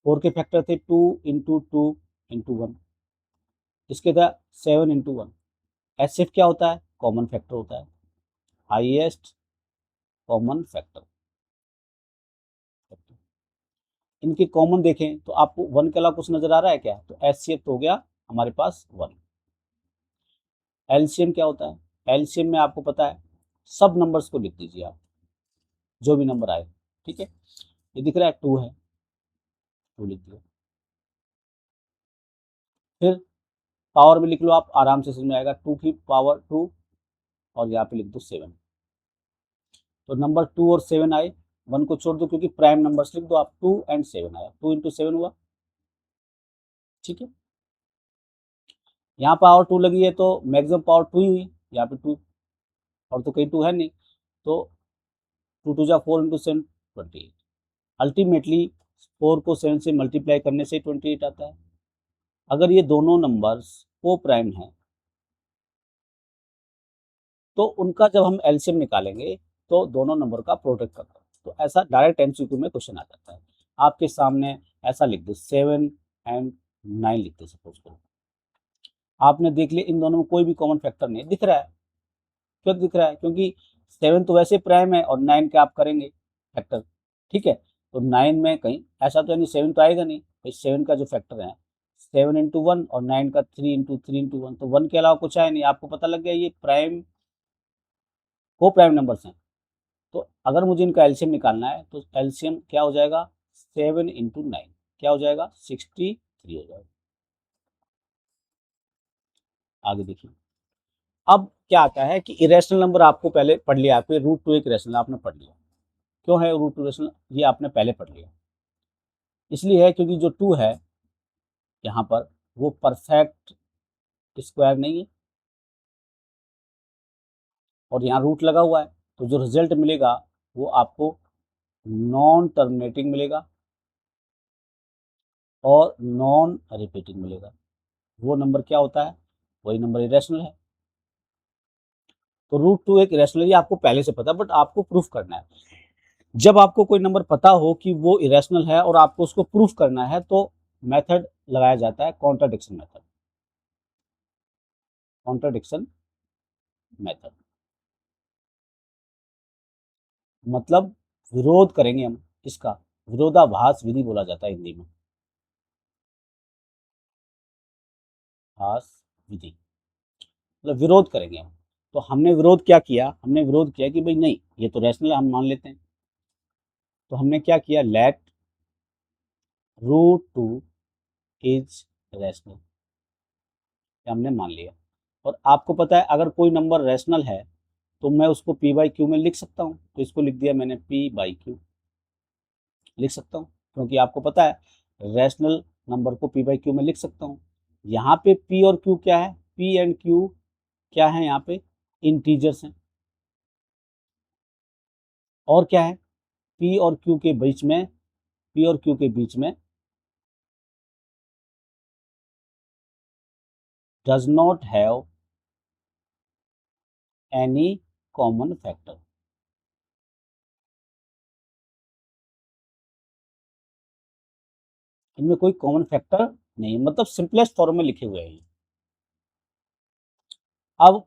4 के फैक्टर थे 2 इंटू 2 इंटू 1, इसके था 7 इंटू 1। एचसीएफ क्या होता है? कॉमन फैक्टर होता है, हाईएस्ट कॉमन फैक्टर। इनके कॉमन देखें तो आपको 1 के अलावा कुछ नजर आ रहा है क्या? तो एचसीएफ तो हो गया हमारे पास 1। एलसीएम क्या होता है? एलसीएम में आपको पता है, सब नंबर्स को लिख दीजिए आप, जो भी नंबर आए, ठीक है। ये दिख रहा है 2 है, 2 लिख दिया। फिर पावर में लिख लो आप, आराम से समझ में आएगा, 2 की पावर 2, और यहाँ पे लिख दो 7। तो नंबर 2 और 7 आए, 1 को छोड़ दो क्योंकि प्राइम नंबर्स लिख दो आप, 2 एंड 7 आया, 2 इंटू 7 हुआ, ठीक है। यहाँ पावर 2 लगी है तो मैक्सिमम पावर 2 ही हुई, यहाँ पे 2, और तो कहीं 2 है नहीं, तो 2 टू जा 4 इंटू 7 28। अल्टीमेटली 4 को 7 से मल्टीप्लाई करने से 28 आता है। अगर ये दोनों नंबर्स को प्राइम है तो उनका जब हम एलसीएम निकालेंगे तो दोनों नंबर का प्रोडक्ट करता है। तो ऐसा डायरेक्ट एमसीक्यू में क्वेश्चन आ जाता है। आपके सामने ऐसा लिख दो, 7 एंड 9 लिख दो सपोज करो, आपने देख लिया इन दोनों में कोई भी कॉमन फैक्टर नहीं दिख रहा है। क्यों दिख रहा है? क्योंकि 7 तो वैसे प्राइम है और 9 का आप करेंगे फैक्टर, ठीक है। तो 9 में कहीं ऐसा तो नहीं, 7 तो आएगा नहीं भाई, 7 का जो फैक्टर है 7 इंटू 1, और 9 का 3 इंटू 3 इंटू 1, तो 1 के अलावा कुछ आया नहीं। आपको पता लग गया ये प्राइम को प्राइम नंबर्स हैं। तो अगर मुझे इनका एलसीएम निकालना है तो एलसीएम क्या हो जाएगा? 7 इंटू 9 क्या हो जाएगा? 63 हो जाएगा। आगे देखिए, अब क्या आता है कि इरेशनल नंबर आपको पहले पढ़ लिया, आपके √2 एक रेशनल आपने पढ़ लिया। क्यों है √2 रेशनल? ये आपने पहले पढ़ लिया, इसलिए है क्योंकि जो 2 है यहाँ पर वो परफेक्ट स्क्वायर नहीं है, और यहाँ रूट लगा हुआ है, तो जो रिजल्ट मिलेगा वो आपको नॉन टर्मिनेटिंग मिलेगा और नॉन रिपीटिंग मिलेगा। वो नंबर क्या होता है? वही नंबर इरेशनल है। तो √2 एक इरेशनल है, ये आपको पहले से पता है, बट आपको प्रूफ करना है। जब आपको कोई नंबर पता हो कि वो इरेशनल है और आपको उसको प्रूफ करना है तो मेथड लगाया जाता है कॉन्ट्राडिक्शन मेथड। कॉन्ट्राडिक्शन मेथड मतलब विरोध करेंगे हम इसका, विरोधाभास विधि बोला जाता है हिंदी में, भास विधि मतलब विरोध करेंगे हम। तो हमने विरोध क्या किया? हमने विरोध किया कि भाई नहीं, ये तो रैशनल है, हम मान लेते हैं। तो हमने क्या किया? लेट √2 इज रैशनल, हमने मान लिया। और आपको पता है अगर कोई नंबर रैशनल है तो मैं उसको p/q में लिख सकता हूँ, तो इसको लिख दिया मैंने p/q लिख सकता हूँ, क्योंकि आपको पता है रैशनल नंबर को p/q में लिख सकता हूँ। यहाँ पे p और q क्या है? p एंड q क्या है? यहाँ पे इंटीजर्स हैं। और क्या है? p और q के बीच में, p और q के बीच में does not have any common factor. इनमें कोई कॉमन फैक्टर नहीं, मतलब सिंपलेस्ट फॉर्म में लिखे हुए हैं। अब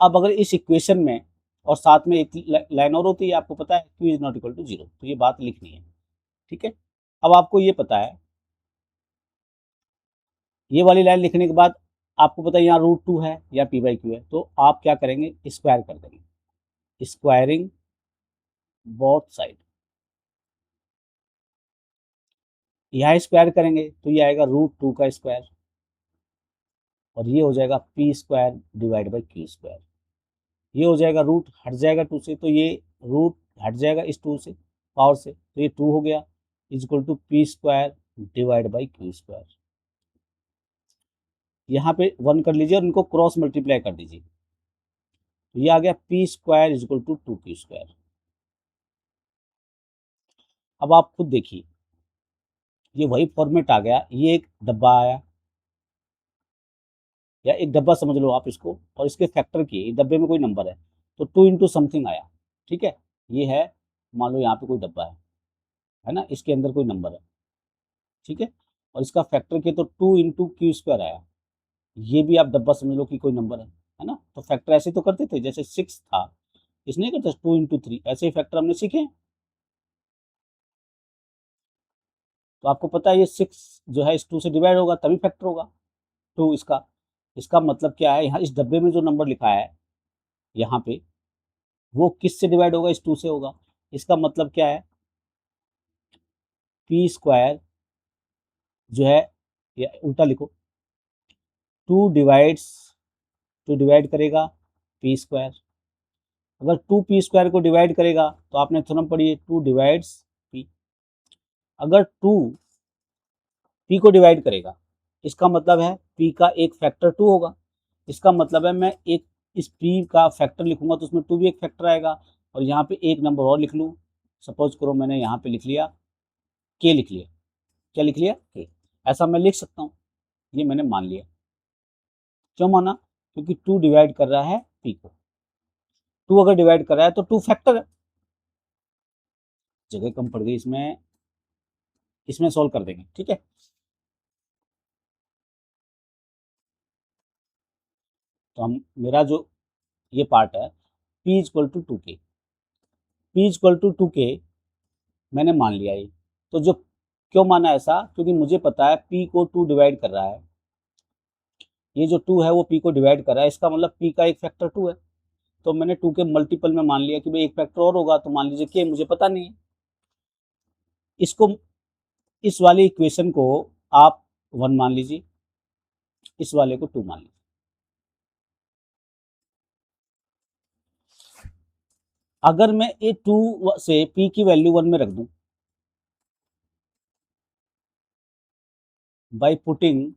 अब अगर इस इक्वेशन में और साथ में एक लाइन और होती है, आपको पता है q is not equal to 0, तो ये बात लिखनी है, ठीक है। अब आपको ये पता है, ये वाली लाइन लिखने के बाद आपको पता है यहाँ √2 है या p/q है, तो आप क्या करेंगे? स्क्वायर कर देंगे। Squaring both side. यहाँ स्क्वायर करेंगे तो ये आएगा √2 का स्क्वायर, और ये हो जाएगा P square divide by Q square. ये हो जाएगा रूट हट जाएगा 2 से, तो ये रूट हट जाएगा इस 2 से पावर से, तो ये 2 हो गया, equal to P square divide by Q square. यहाँ पे 1 कर लीजिए और इनको क्रॉस मल्टीप्लाई कर दीजिए, तो ये आ गया P square equal to 2 Q square. अब आप खुद देखिए, ये वही फॉर्मेट आ गया, ये एक डब्बा आया, या एक डब्बा समझ लो आप इसको, और इसके फैक्टर किए, डब्बे में कोई नंबर है तो 2 इंटू समथिंग आया, ठीक है। ये है, मान लो यहाँ पे कोई डब्बा है ना, इसके अंदर कोई नंबर है, ठीक है, और इसका फैक्टर किए तो 2 इंटू क्यू स्क्वायर आया। ये भी आप डब्बा समझ लो कि कोई नंबर है ना, तो फैक्टर ऐसे तो करते थे, जैसे 6 था, इसने करते 2 इंटू 3, ऐसे ही फैक्टर हमने सीखे हैं। तो आपको पता है ये 6 जो है इस 2 से डिवाइड होगा तभी फैक्टर होगा 2 इसका। इसका मतलब क्या है, यहाँ इस डब्बे में जो नंबर लिखा है यहाँ पे, वो किस से डिवाइड होगा, इस 2 से होगा। इसका मतलब क्या है, पी स्क्वायर जो है, या उल्टा लिखो, 2 डिवाइड करेगा पी स्क्वायर। अगर 2 पी स्क्वायर को डिवाइड करेगा तो आपने थ्योरम पढ़ी है, 2 डिवाइड्स पी। अगर 2 पी को डिवाइड करेगा, इसका मतलब है पी का एक फैक्टर 2 होगा। इसका मतलब है मैं एक इस पी का फैक्टर लिखूंगा तो उसमें 2 भी एक फैक्टर आएगा, और यहाँ पे एक नंबर और लिख लूँ। सपोज करो मैंने यहाँ पे लिख लिया के, लिख लिया, क्या लिख लिया के। ऐसा मैं लिख सकता हूँ, ये मैंने मान लिया। क्यों माना, क्योंकि 2 डिवाइड कर रहा है पी को, 2 अगर डिवाइड कर रहा है तो 2 फैक्टर है। जगह कम पड़ गई इसमें, इसमें सॉल्व कर देंगे, ठीक है। तो हम, मेरा जो ये पार्ट है, p equal to 2k, p equal to 2k मैंने मान लिया ये। तो जो, क्यों माना ऐसा, क्योंकि मुझे पता है p को 2 डिवाइड कर रहा है, ये जो 2 है वो p को डिवाइड कर रहा है, इसका मतलब p का एक फैक्टर 2 है। तो मैंने 2 के मल्टीपल में मान लिया कि भाई एक फैक्टर और होगा, तो मान लीजिए कि मुझे पता नहीं है। इसको, इस वाली इक्वेशन को आप 1 मान लीजिए, इस वाले को 2 मान लीजिए। अगर मैं ये 2 से p की वैल्यू 1 में रख दूं, by putting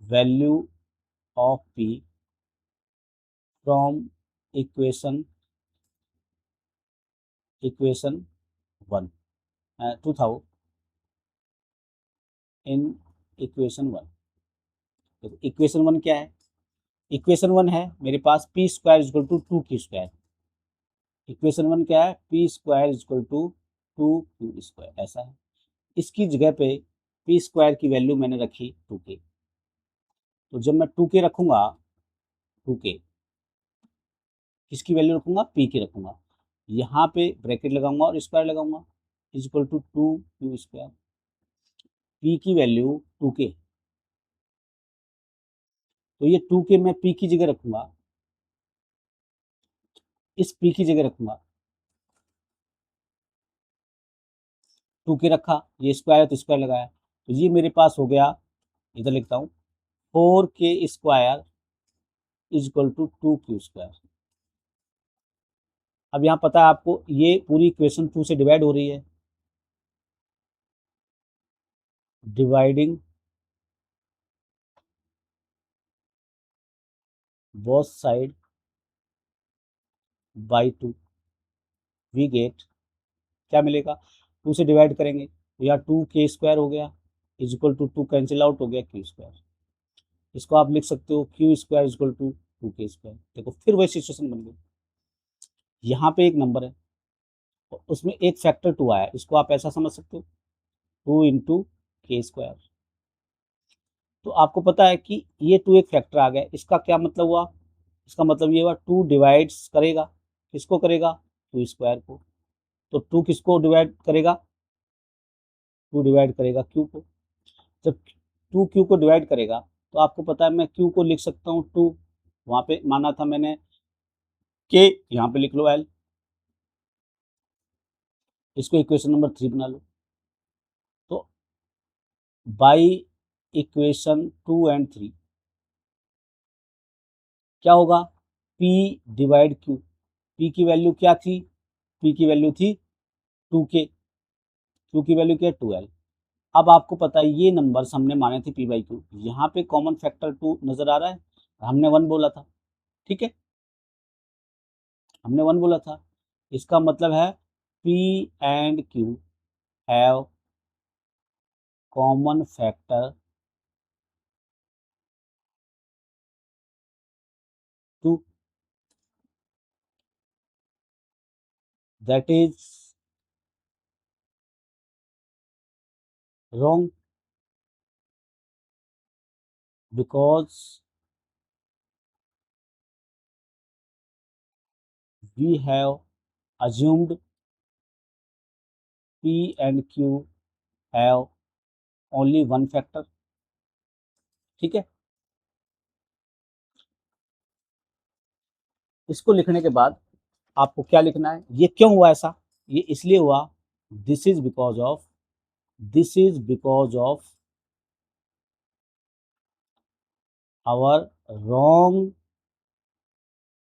value of p from equation equation 1, 2000 in equation 1। तो इक्वेशन 1 क्या है, इक्वेशन 1 है मेरे पास p square equal to 2 Q square. Equation 1 क्या है, p square equal to 2 Q square, ऐसा है। इसकी जगह पे पी स्क्वायर की वैल्यू मैंने रखी 2k। तो जब मैं 2k रखूंगा, 2k किसकी वैल्यू रखूंगा, पी की रखूंगा, यहाँ पे ब्रैकेट लगाऊंगा और स्क्वायर लगाऊंगा, equal to 2 Q square. P की वैल्यू 2k, तो ये 2k मैं पी की जगह रखूंगा, इस पी की जगह रखूंगा, 2k रखा, ये स्क्वायर है तो स्क्वायर लगाया, तो ये मेरे पास हो गया, इधर लिखता हूँ 4k square equal to 2 Q square. अब यहाँ पता है आपको, ये पूरी इक्वेशन 2 से डिवाइड हो रही है, dividing both side by 2, we get, क्या मिलेगा, 2 से डिवाइड करेंगे तो यहाँ 2k स्क्वायर हो गया, इक्वल टू 2 कैंसिल आउट हो गया क्यू स्क्वायर। इसको आप लिख सकते हो Q square equal to 2k square. देखो फिर वही सिचुएशन बन गई, यहाँ पे एक नंबर है और उसमें एक फैक्टर 2 आया, इसको आप ऐसा समझ सकते हो 2 इंटू k स्क्वायर। तो आपको पता है कि ये 2 एक फैक्टर आ गया, इसका क्या मतलब हुआ, इसका मतलब ये हुआ 2 डिवाइड्स करेगा, किसको करेगा, 2 स्क्वायर को। तो 2 किसको डिवाइड करेगा, 2 डिवाइड करेगा क्यू को। जब 2 क्यू को डिवाइड करेगा तो आपको पता है मैं क्यू को लिख सकता हूँ 2, वहाँ पे माना था मैंने के यहाँ पे लिख लो एल, इसको इक्वेशन नंबर 3 बना लो। तो बाई इक्वेशन 2 एंड 3 क्या होगा, P डिवाइड Q। P की वैल्यू क्या थी, P की वैल्यू थी 2K, Q की वैल्यू क्या है 2L। अब आपको पता है ये नंबर्स हमने माने थे P बाई क्यू, यहाँ पे कॉमन फैक्टर 2 नजर आ रहा है, हमने 1 बोला था, ठीक है, हमने 1 बोला था। इसका मतलब है P and Q have common factor 2, that is wrong because we have assumed P and Q have only one factor, ठीक है। इसको लिखने के बाद आपको क्या लिखना है, ये क्यों हुआ ऐसा, ये इसलिए हुआ, this is because of, this is because of our wrong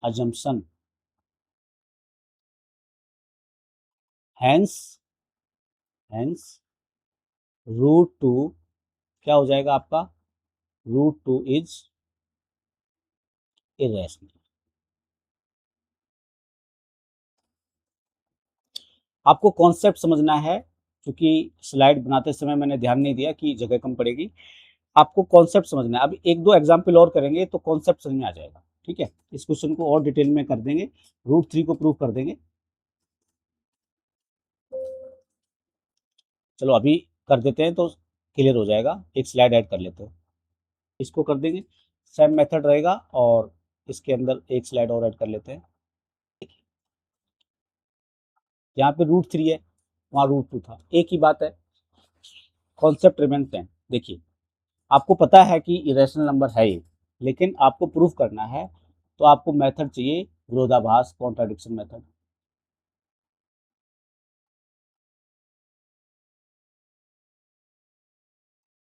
assumption, hence hence √2 क्या हो जाएगा आपका, √2 इज इरेशनल। आपको कॉन्सेप्ट समझना है, क्योंकि स्लाइड बनाते समय मैंने ध्यान नहीं दिया कि जगह कम पड़ेगी, आपको कॉन्सेप्ट समझना है। अब एक दो एग्जाम्पल और करेंगे तो कॉन्सेप्ट समझ में आ जाएगा, ठीक है। इस क्वेश्चन को और डिटेल में कर देंगे, √3 को प्रूव कर देंगे। चलो अभी कर देते हैं तो क्लियर हो जाएगा, एक स्लाइड ऐड कर लेते हैं, इसको कर देंगे, सेम मेथड रहेगा और इसके अंदर एक स्लाइड और ऐड कर लेते हैं। यहाँ पे √3 है, वहाँ √2 था, एक ही बात है, कॉन्सेप्ट रिमेन सेम। देखिए आपको पता है कि इरेशनल नंबर है ये, लेकिन आपको प्रूफ करना है तो आपको मेथड चाहिए विरोधाभास, कॉन्ट्राडिक्शन मेथड।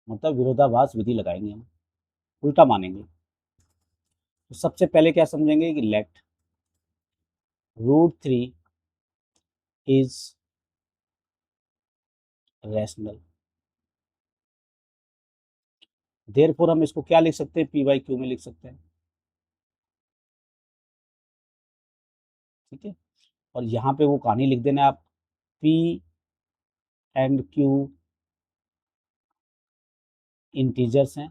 मतलब विरोधाभास विधि लगाएंगे हम, उल्टा मानेंगे। तो सबसे पहले क्या समझेंगे कि लेट √3 इज रैशनल, देयरफॉर हम इसको क्या लिख सकते हैं, P बाई क्यू में लिख सकते हैं, ठीक है। और यहाँ पे वो कहानी लिख देना आप, P एंड Q इंटीजर्स हैं,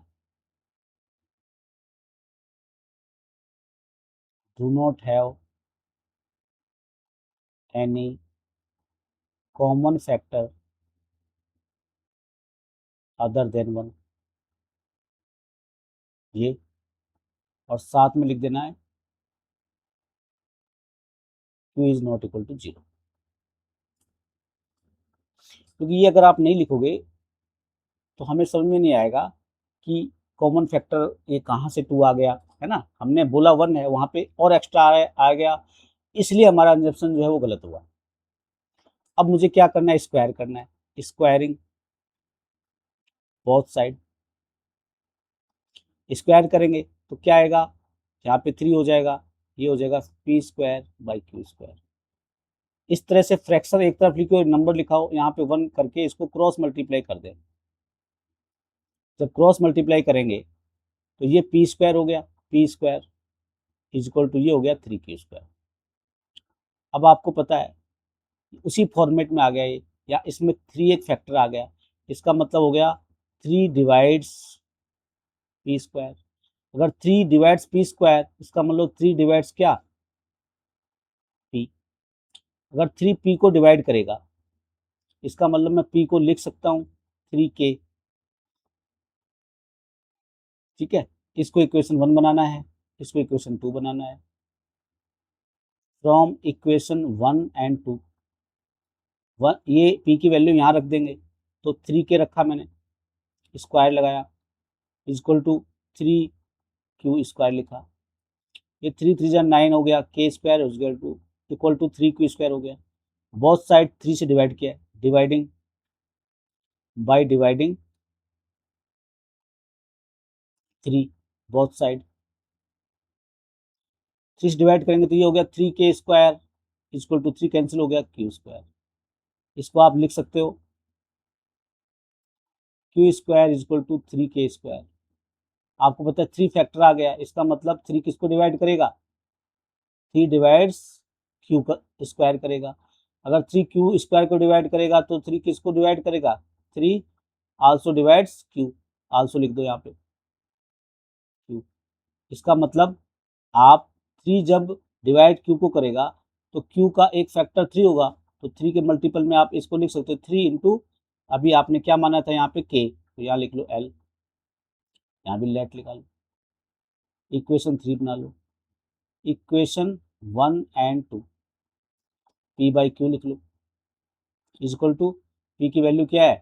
do not have any common factor other than 1, ये, और साथ में लिख देना है Q is not equal to 0, क्योंकि ये अगर आप नहीं लिखोगे तो हमें समझ में नहीं आएगा कि कॉमन फैक्टर ये कहाँ से 2 आ गया, है ना, हमने बोला 1 है, वहाँ पे और एक्स्ट्रा आ गया, इसलिए हमारा एजम्पशन जो है वो गलत हुआ। अब मुझे क्या करना है, स्क्वायर करना है, स्क्वायरिंग बोथ साइड, स्क्वायर करेंगे तो क्या आएगा, यहाँ पे 3 हो जाएगा, ये हो जाएगा P² बाई Q²। इस तरह से फ्रैक्शन एक तरफ लिखो, नंबर लिखाओ, यहाँ पे 1 करके इसको क्रॉस मल्टीप्लाई कर दें, जब क्रॉस मल्टीप्लाई करेंगे तो ये P² हो गया, P² इज इक्वल टू ये हो गया 3Q²। अब आपको पता है उसी फॉर्मेट में आ गया ये, या इसमें 3 एक फैक्टर आ गया, इसका मतलब हो गया 3 डिवाइड्स P²। अगर 3 डिवाइड्स P², इसका मतलब 3 डिवाइड्स क्या, P। अगर 3 P को डिवाइड करेगा, इसका मतलब मैं P को लिख सकता हूँ 3K, ठीक है। इसको इक्वेशन 1 बनाना है, इसको इक्वेशन 2 बनाना है, फ्रॉम इक्वेशन 1 एंड 2, ये P की वैल्यू यहाँ रख देंगे, तो 3K रखा मैंने, स्क्वायर लगाया, इक्वल टू 3Q² लिखा, ये 3 3 जा 9 हो गया, के स्क्वायर इक्वल टू 3q² हो गया। बोथ साइड 3 से डिवाइड किया है, dividing by dividing 3 both side 3 से डिवाइड करेंगे तो ये हो गया 3k² इक्वल टू 3 कैंसिल हो गया q²। इसको आप लिख सकते हो q² इक्वल टू 3k²। आपको पता है 3 फैक्टर आ गया, इसका मतलब 3 किसको डिवाइड करेगा, 3 डिवाइड्स q² करेगा। अगर 3q² को डिवाइड करेगा तो 3 किसको डिवाइड करेगा, 3 आल्सो डिवाइड्स q, आल्सो लिख दो यहाँ पे q। इसका मतलब आप 3 जब डिवाइड q को करेगा तो q का एक फैक्टर 3 होगा, तो 3 के मल्टीपल में आप इसको लिख सकते हो 3 इंटू, अभी आपने क्या माना था यहाँ पे k, तो यहाँ लिख लो l, यहाँ भी लेट लिखा लो, इक्वेशन 3 बना लो। इक्वेशन 1 एंड 2 p/q लिख लो इक्वल टू p की वैल्यू क्या है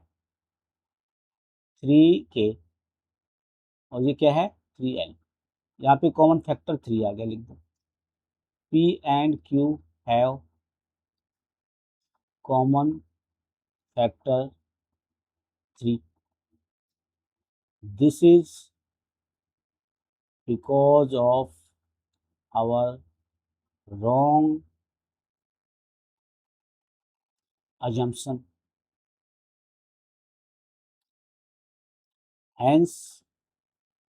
3k और ये क्या है 3l। यहाँ पे कॉमन फैक्टर 3 आ गया, लिख दो p and q have common factor 3। This is because of our wrong assumption, hence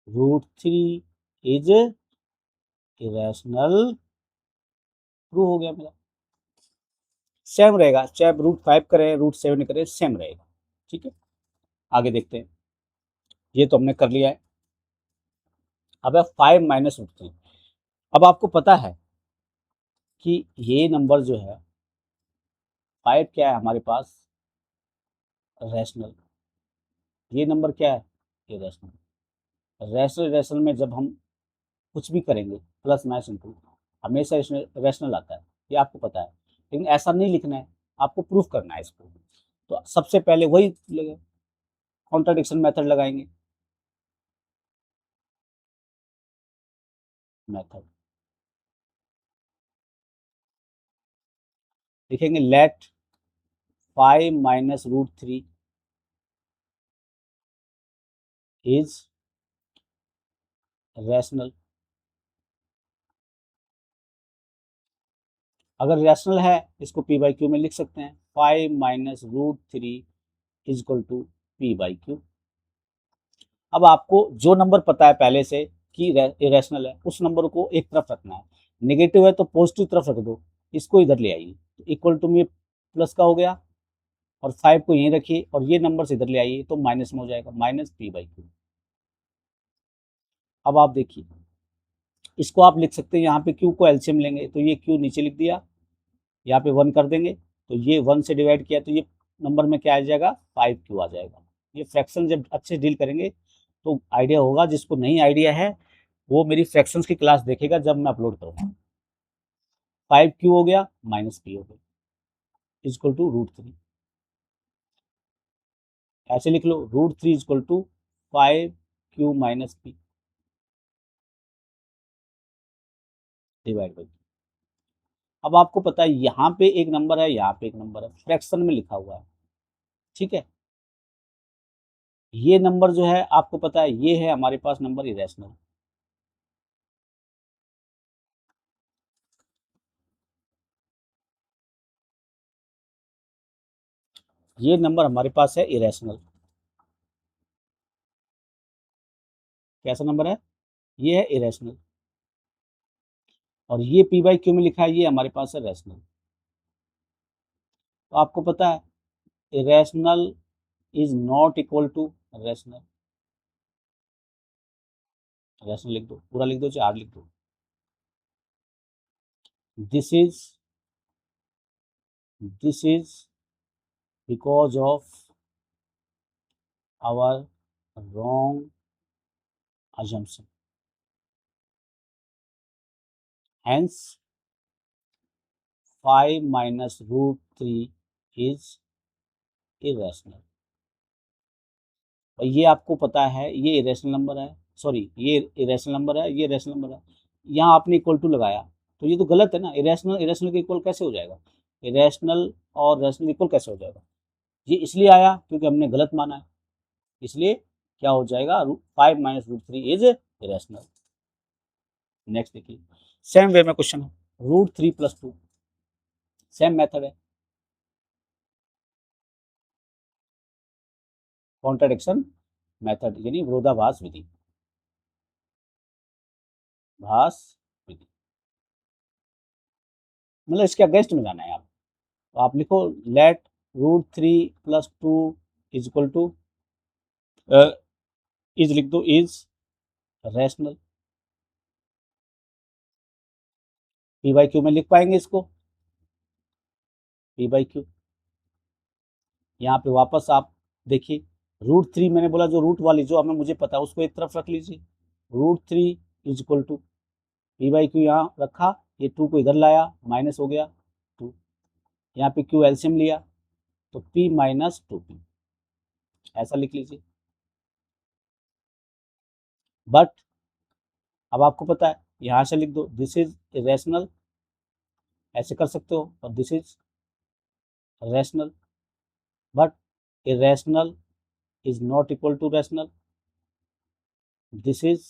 √3 is irrational। प्रूव हो गया मेरा, सेम रहेगा चाहे √5 करें √7 करें, सेम रहेगा। ठीक है, आगे देखते हैं। ये तो हमने कर लिया है। अब है 5 माइनस √3। अब आपको पता है कि ये नंबर जो है 5 क्या है हमारे पास रैशनल, ये नंबर क्या है ये रैशनल। रैशनल रैशनल में जब हम कुछ भी करेंगे प्लस माइनस इंटू हमेशा इसमें रैशनल आता है, ये आपको पता है, लेकिन ऐसा नहीं लिखना है, आपको प्रूफ करना है इसको। तो सबसे पहले वही कॉन्ट्राडिक्शन मेथड लगाएंगे, मेथड लिखेंगे लेट 5 माइनस √3 इज रैशनल। अगर रैशनल है इसको p/q में लिख सकते हैं, 5 माइनस √3 इजक्वल टू p/q। अब आपको जो नंबर पता है पहले से कि इरेशनल है उस नंबर को एक तरफ रखना है, नेगेटिव है तो पॉजिटिव तरफ रख दो, इसको इधर ले आइए, तो इक्वल टू में प्लस का हो गया और 5 को यहीं रखिए और ये नंबर से इधर ले आइए तो माइनस में हो जाएगा, माइनस p/q। अब आप देखिए इसको आप लिख सकते हैं, यहाँ पे q को एलसीएम लेंगे तो ये q नीचे लिख दिया, यहाँ पे 1 कर देंगे तो ये 1 से डिवाइड किया तो ये नंबर में क्या आ जाएगा 5q आ जाएगा। ये फ्रैक्शन जब अच्छे डील करेंगे तो आइडिया होगा, जिसको नहीं आइडिया है वो मेरी फ्रैक्शंस की क्लास देखेगा जब मैं अपलोड करूँगा। 5q हो गया माइनस p हो गया इक्वल टू √3। ऐसे लिख लो √3 equal to 5q minus p divide by. अब आपको पता है यहाँ पे एक नंबर है यहाँ पे एक नंबर है, फ्रैक्शन में लिखा हुआ है। ठीक है, ये नंबर जो है आपको पता है ये है हमारे पास नंबर इरेशनल, ये नंबर हमारे पास है इरेशनल। कैसा नंबर है, ये है इरेशनल, और ये p/q में लिखा है ये हमारे पास है रैशनल। तो आपको पता है irrational is not equal to rational, rational लिख दो, पूरा लिख दो चाहे आर लिख दो। This is because of our wrong assumption, hence 5 minus √3 is irrational। और ये आपको पता है ये इरेशनल नंबर है, सॉरी ये इरेशनल नंबर है ये रैशनल नंबर है, यहाँ आपने इक्वल टू लगाया, तो ये तो गलत है ना। इरेशनल इरेशनल के इक्वल कैसे हो जाएगा, इरेशनल और रैशनल इक्वल कैसे हो जाएगा। ये इसलिए आया क्योंकि हमने गलत माना है, इसलिए क्या हो जाएगा, 5 minus root 3 is irrational. Next देखिए, सेम वे में क्वेश्चन है, रूट 3 प्लस 2, सेम मेथड है, कॉन्ट्राडिक्शन मेथड यानी विरोधाभास विधि, भास विधि, मतलब इसके अगेंस्ट में जाना है आप। तो आप लिखो let root 3 plus 2 is equal to, is लिख दो, is rational. P by Q में लिख पाएंगे इसको, पी बाई क्यू। यहाँ पे वापस आप देखिए, रूट 3 मैंने बोला जो रूट वाली जो हमें मुझे पता है उसको एक तरफ रख लीजिए, root 3 is equal to P by Q, यहाँ रखा, ये 2 को इधर लाया, माइनस हो गया 2, यहाँ पे क्यू एल्सियम लिया तो p माइनस 2p, ऐसा लिख लीजिए। बट अब आपको पता है, यहाँ से लिख दो दिस इज इरेशनल, ऐसे कर सकते हो, और this is rational, but irrational is not equal to rational, this is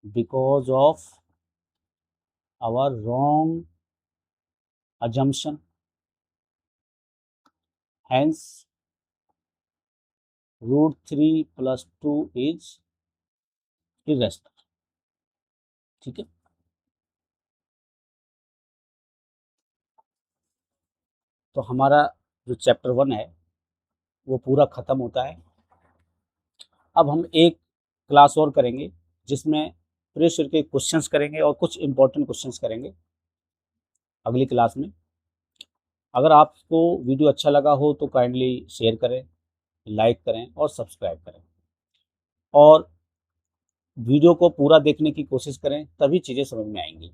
because of our wrong assumption, hence root 3 plus 2 is irrational। ठीक है, तो हमारा जो चैप्टर 1 है वो पूरा खत्म होता है। अब हम एक क्लास और करेंगे जिसमें प्रेशर के क्वेश्चंस करेंगे और कुछ इंपॉर्टेंट क्वेश्चंस करेंगे अगली क्लास में। अगर आपको वीडियो अच्छा लगा हो तो काइंडली शेयर करें, लाइक करें और सब्सक्राइब करें, और वीडियो को पूरा देखने की कोशिश करें, तभी चीज़ें समझ में आएंगी।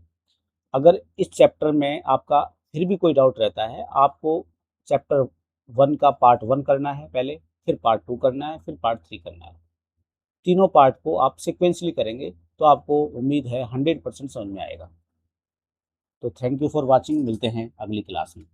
अगर इस चैप्टर में आपका फिर भी कोई डाउट रहता है, आपको चैप्टर 1 का पार्ट 1 करना है पहले, फिर पार्ट 2 करना है, फिर पार्ट 3 करना है। तीनों पार्ट को आप सिक्वेंसली करेंगे तो आपको उम्मीद है 100% समझ में आएगा। तो थैंक यू फॉर वॉचिंग, मिलते हैं अगली क्लास में।